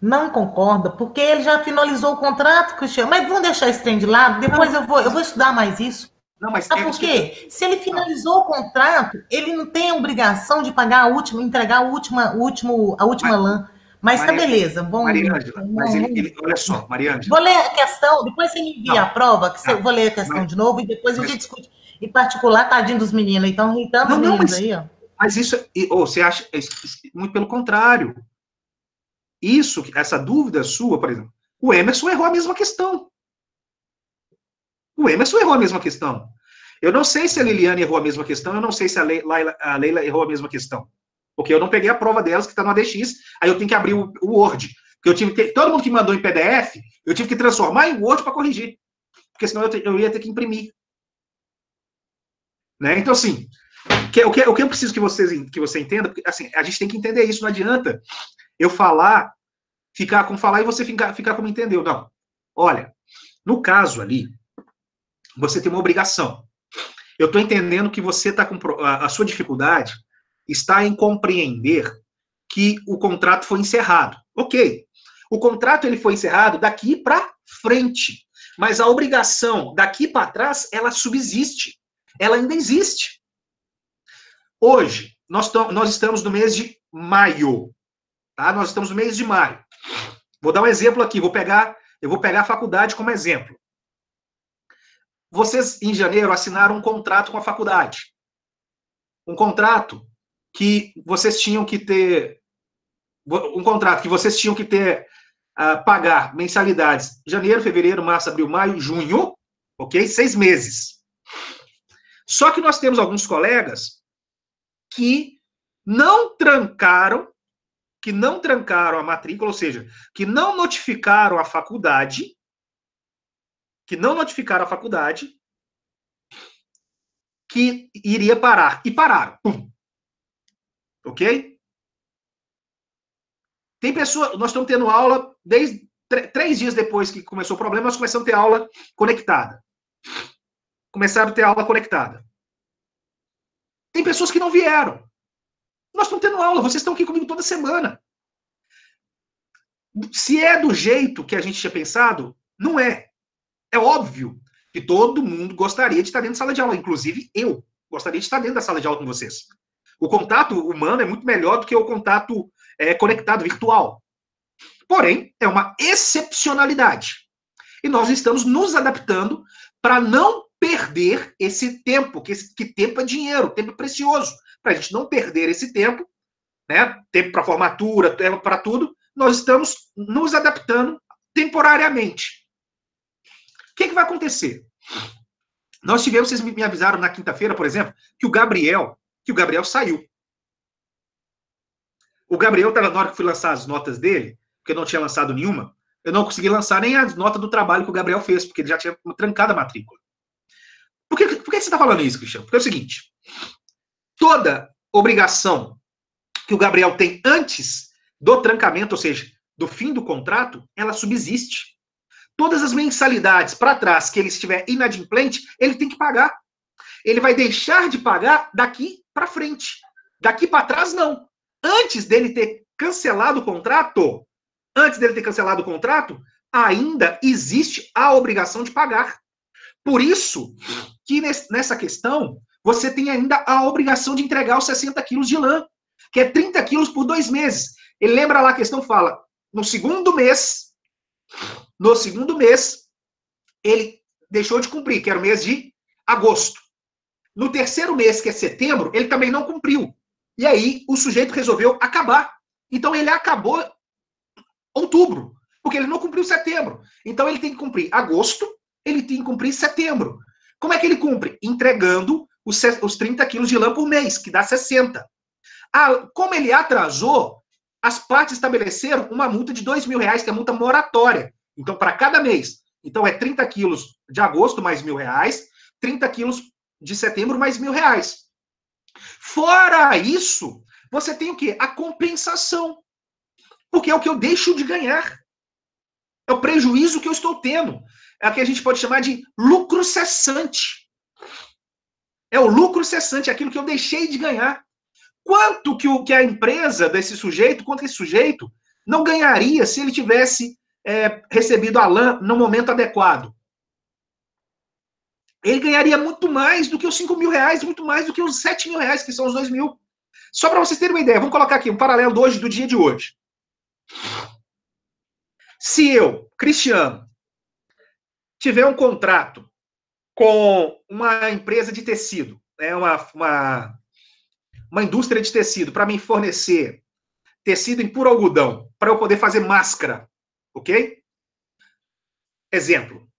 Não concorda, porque ele já finalizou o contrato, Cristiano. Mas vamos deixar esse trem de lado, depois eu vou estudar mais isso. Não, mas Sabe por quê? Se ele finalizou o contrato, ele não tem a obrigação de pagar entregar a última lã. Mas tá beleza. Vamos, Mariângela, mas olha só, Mariângela. Vou ler a questão, depois você me envia a prova, vou ler a questão de novo e depois a gente discute. Em particular, tadinho dos meninos, então irritando os meninos aí, ó. Mas isso, você acha, muito pelo contrário. Essa dúvida sua, por exemplo, o Emerson errou a mesma questão. Eu não sei se a Liliane errou a mesma questão, eu não sei se a Leila errou a mesma questão. Porque eu não peguei a prova delas, que está no ADX, aí eu tenho que abrir o Word. Porque todo mundo que mandou em PDF, eu tive que transformar em Word para corrigir. Porque senão eu ia ter que imprimir. Né? Então, assim, o que eu preciso que você entenda, porque assim, a gente tem que entender isso, não adianta eu ficar e você ficar como entendeu. Não. Olha, no caso ali, você tem uma obrigação. Eu estou entendendo que você está com a sua dificuldade está em compreender que o contrato foi encerrado. Ok. O contrato ele foi encerrado daqui para frente, mas a obrigação daqui para trás, ela subsiste. Ela ainda existe. Hoje, nós estamos no mês de maio. Tá? Nós estamos no mês de maio. Vou dar um exemplo aqui. Eu vou pegar a faculdade como exemplo. Vocês, em janeiro, assinaram um contrato com a faculdade. Um contrato que vocês tinham que ter... pagar mensalidades. Janeiro, fevereiro, março, abril, maio, junho. Ok? 6 meses. Só que nós temos alguns colegas que não trancaram a matrícula, ou seja, que não notificaram a faculdade, que iria parar. E pararam. Pum. Ok? Tem pessoa, nós estamos tendo aula, desde 3 dias depois que começou o problema, nós começamos a ter aula conectada. Tem pessoas que não vieram. Nós estamos tendo aula, vocês estão aqui comigo toda semana. Se é do jeito que a gente tinha pensado, não é. É óbvio que todo mundo gostaria de estar dentro da sala de aula. Inclusive, eu gostaria de estar dentro da sala de aula com vocês. O contato humano é muito melhor do que o contato conectado, virtual. Porém, é uma excepcionalidade. E nós estamos nos adaptando para não perder esse tempo, que tempo é dinheiro, tempo é precioso. Para a gente não perder esse tempo, né? Tempo para formatura, tempo para tudo, nós estamos nos adaptando temporariamente. O que vai acontecer? Vocês me avisaram na quinta-feira, por exemplo, que o Gabriel saiu. O Gabriel, na hora que fui lançar as notas dele, porque eu não tinha lançado nenhuma, eu não consegui lançar nem as notas do trabalho que o Gabriel fez, porque ele já tinha trancado a matrícula. Por que você está falando isso, Cristiano? Porque é o seguinte, toda obrigação que o Gabriel tem antes do trancamento, ou seja, do fim do contrato, ela subsiste. Todas as mensalidades para trás que ele estiver inadimplente, ele tem que pagar. Ele vai deixar de pagar daqui para frente. Daqui para trás, não. Antes dele ter cancelado o contrato, ainda existe a obrigação de pagar. Por isso que nessa questão, você tem ainda a obrigação de entregar os 60 quilos de lã, que é 30 quilos por 2 meses. Ele lembra lá, a questão fala, no segundo mês, ele deixou de cumprir, que era o mês de agosto. No terceiro mês, que é setembro, ele também não cumpriu. E aí, o sujeito resolveu acabar. Então, ele acabou outubro, porque ele não cumpriu setembro. Então, ele tem que cumprir agosto, ele tem que cumprir setembro. Como é que ele cumpre? Entregando os 30 quilos de lã por mês, que dá 60. Como ele atrasou, as partes estabeleceram uma multa de R$2.000, que é a multa moratória. Então, para cada mês. Então, é 30 quilos de agosto mais R$1.000, 30 quilos de setembro mais R$1.000. Fora isso, você tem o quê? A compensação. Porque é o que eu deixo de ganhar. É o prejuízo que eu estou tendo. É o que a gente pode chamar de lucro cessante. É o lucro cessante, aquilo que eu deixei de ganhar. Quanto que a empresa desse sujeito, quanto que esse sujeito não ganharia se ele tivesse recebido a lã no momento adequado? Ele ganharia muito mais do que os R$5.000, muito mais do que os R$7.000, que são os 2.000. Só para vocês terem uma ideia, vamos colocar aqui um paralelo do dia de hoje. Se eu, Cristiano, tiver um contrato com uma empresa de tecido, uma indústria de tecido, para me fornecer tecido em puro algodão, para eu poder fazer máscara, ok? Exemplo.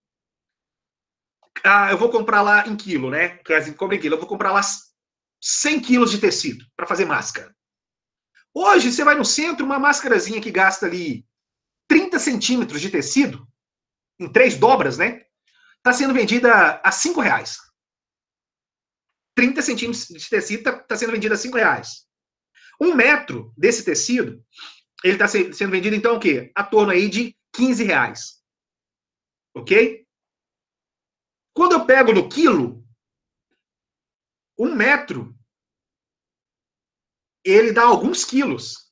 Eu vou comprar lá em quilo, né? Compra em quilo. Eu vou comprar lá 100 quilos de tecido para fazer máscara. Hoje, você vai no centro, uma máscarazinha que gasta ali 30 centímetros de tecido, em 3 dobras, né? Está sendo vendida a R$5. 30 centímetros de tecido está sendo vendido a R$5. 1 metro desse tecido, ele está sendo vendido, então, o quê? A torno aí de R$15. Ok? Quando eu pego no quilo, 1 metro, ele dá alguns quilos.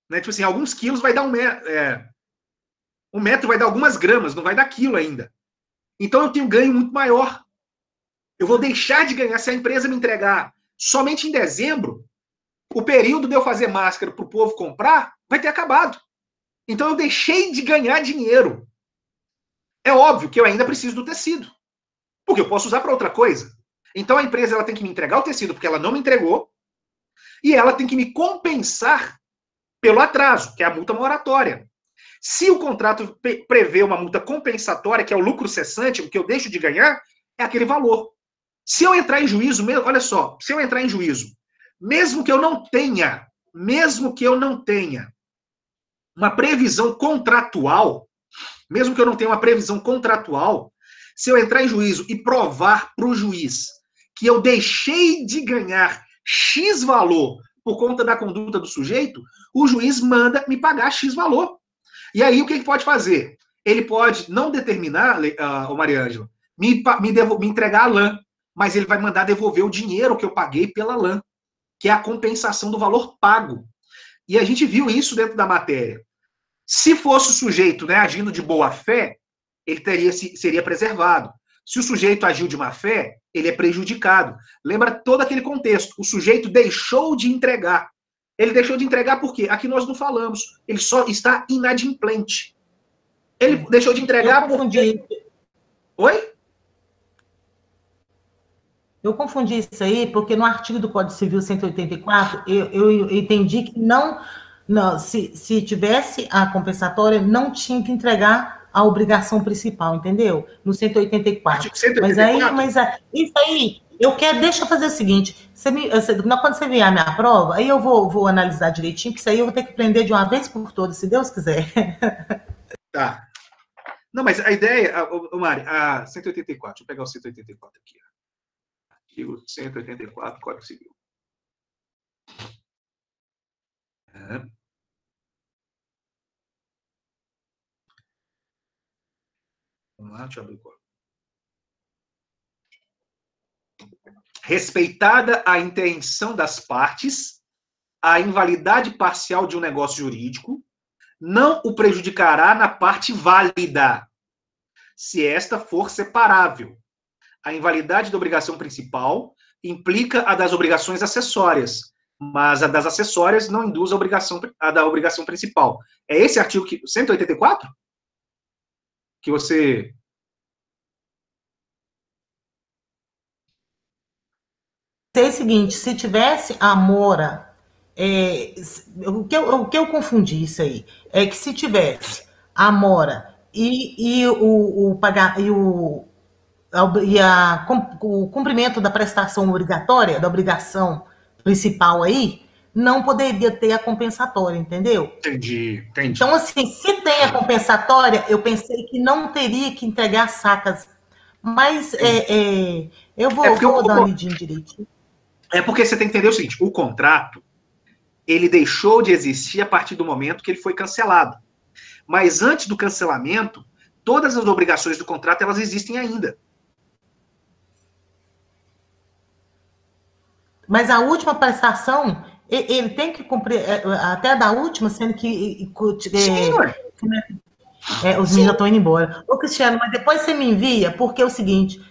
Né? Tipo assim, alguns quilos vai dar 1 metro. 1 metro vai dar algumas gramas, não vai dar quilo ainda. Então eu tenho um ganho muito maior. Eu vou deixar de ganhar se a empresa me entregar somente em dezembro. O período de eu fazer máscara para o povo comprar vai ter acabado. Então eu deixei de ganhar dinheiro. É óbvio que eu ainda preciso do tecido. Porque eu posso usar para outra coisa. Então a empresa ela tem que me entregar o tecido porque ela não me entregou. E ela tem que me compensar pelo atraso, que é a multa moratória. Se o contrato prevê uma multa compensatória, que é o lucro cessante, o que eu deixo de ganhar, é aquele valor. Se eu entrar em juízo, olha só, se eu entrar em juízo, mesmo que eu não tenha uma previsão contratual, se eu entrar em juízo e provar para o juiz que eu deixei de ganhar X valor por conta da conduta do sujeito, o juiz manda me pagar X valor. E aí, o que ele pode fazer? Ele pode não determinar, o Mariângela, me entregar a lã, mas ele vai mandar devolver o dinheiro que eu paguei pela lã, que é a compensação do valor pago. E a gente viu isso dentro da matéria. Se fosse o sujeito, né, agindo de boa fé, ele seria preservado. Se o sujeito agiu de má fé, ele é prejudicado. Lembra todo aquele contexto. O sujeito deixou de entregar. Ele deixou de entregar por quê? Aqui nós não falamos. Ele só está inadimplente. Ele deixou de entregar porque... Oi? Eu confundi isso aí porque no artigo do Código Civil 184, eu entendi que não se tivesse a compensatória, não tinha que entregar a obrigação principal, entendeu? No 184. Artigo 184? Mas isso aí, deixa eu fazer o seguinte, quando você vier a minha prova, aí eu vou analisar direitinho, que isso aí eu vou ter que aprender de uma vez por todas, se Deus quiser. Tá. Não, mas a ideia, Mari, a 184, deixa eu pegar o 184 aqui. Artigo 184, Código Civil. Vamos lá, deixa eu abrir o código. Respeitada a intenção das partes, a invalidade parcial de um negócio jurídico não o prejudicará na parte válida, se esta for separável. A invalidade da obrigação principal implica a das obrigações acessórias, mas a das acessórias não induz a da obrigação principal. É esse artigo 184? Que você... É o seguinte, se tivesse a mora... o que eu confundi isso aí? É que se tivesse a mora e o cumprimento da prestação obrigatória, da obrigação principal aí, não poderia ter a compensatória, entendeu? Entendi. Então, assim, se tem a compensatória, eu pensei que não teria que entregar sacas. Mas eu vou dar uma lidinha direitinho. É porque você tem que entender o seguinte, o contrato, ele deixou de existir a partir do momento que ele foi cancelado. Mas antes do cancelamento, todas as obrigações do contrato, elas existem ainda. Mas a última prestação, ele tem que cumprir até a da última, sendo que Sim, ué. os meninos já estão indo embora. Ô, Cristiano, mas depois você me envia, porque é o seguinte,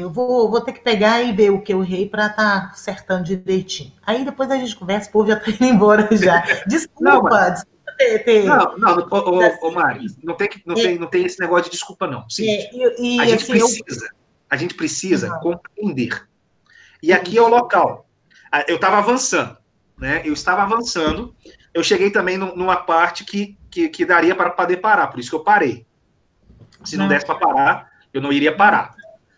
eu vou ter que pegar e ver o que eu errei para estar acertando direitinho. Aí depois a gente conversa, o povo já está indo embora já. Desculpa, Ô, Mari, não tem esse negócio de desculpa, não. Sim, a gente precisa compreender. E aqui é o local. Eu estava avançando, né? Eu cheguei também numa parte que daria para poder parar, por isso que eu parei. Se não desse para parar, eu não iria parar.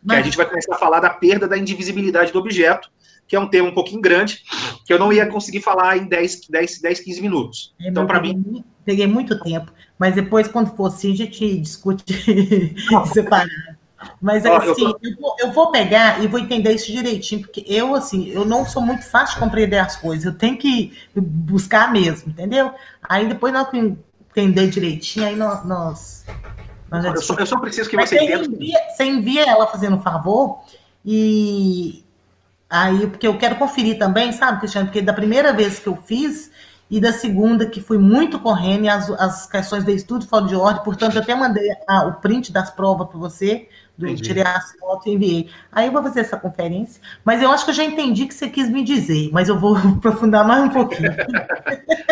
Que a gente vai começar a falar da perda da indivisibilidade do objeto, que é um tema um pouquinho grande, que eu não ia conseguir falar em 10, 15 minutos. Então, para mim... Peguei muito tempo, mas depois, quando for assim, a gente discute separado. Mas, assim, eu vou pegar e vou entender isso direitinho, porque eu não sou muito fácil de compreender as coisas, eu tenho que buscar mesmo, entendeu? Aí, depois, nós entender direitinho, aí nós eu só preciso que você entenda. Você envia ela fazendo um favor, e aí, porque eu quero conferir também, sabe, Cristiano? Porque da primeira vez que eu fiz, e da segunda, que fui muito correndo, e as questões de estudo fora de ordem, portanto, eu até mandei o print das provas para você, tirei as fotos e enviei. Aí eu vou fazer essa conferência, mas eu acho que eu já entendi o que você quis me dizer, mas eu vou aprofundar mais um pouquinho.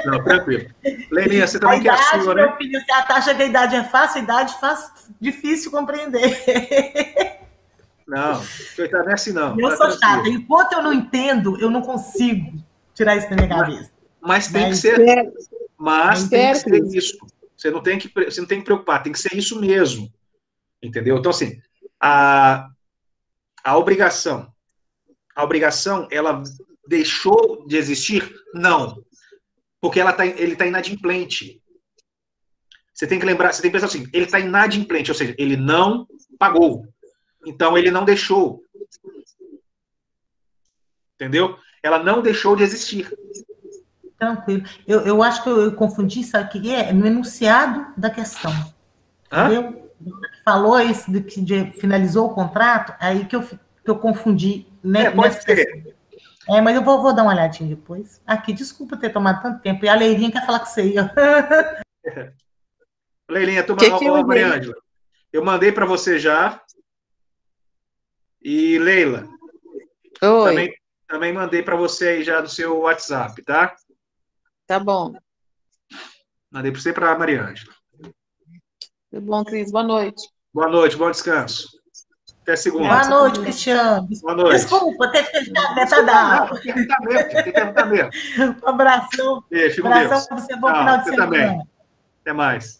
Não, tranquilo. Leilinha, você também quer a sua, né? Meu filho, a taxa da idade é fácil, a idade faz difícil compreender. Não, coitado, não é assim, não. Eu sou chata. Enquanto eu não entendo, eu não consigo tirar isso da minha cabeça. Mas tem que ser. Mas tem que ser isso. Você não tem que preocupar, tem que ser isso mesmo. Entendeu? Então, assim, a obrigação, ela deixou de existir? Não. Porque ele está inadimplente. Você tem que lembrar, você tem que pensar assim, ele está inadimplente, ou seja, ele não pagou. Então, ele não deixou. Entendeu? Ela não deixou de existir. Tranquilo. Eu acho que eu confundi isso aqui, no enunciado da questão. Entendeu? Falou isso de que finalizou o contrato, aí que eu confundi, né? Pode ser. Mas eu vou dar uma olhadinha depois. Aqui, desculpa ter tomado tanto tempo. E a Leilinha quer falar com você aí, ó. Leilinha, Mariângela, eu mandei para você já. E Leila, também mandei para você aí já do seu WhatsApp, tá? Tá bom. Mandei para você e para a Mariângela. Tudo bom, Cris? Boa noite. Boa noite, bom descanso. Até segunda. Boa noite, Cristiano. Boa noite. Desculpa, ter ficado metade. Tem que perguntar mesmo. Um abração. Beijo, abração para você, bom final de semana. Também. Até mais.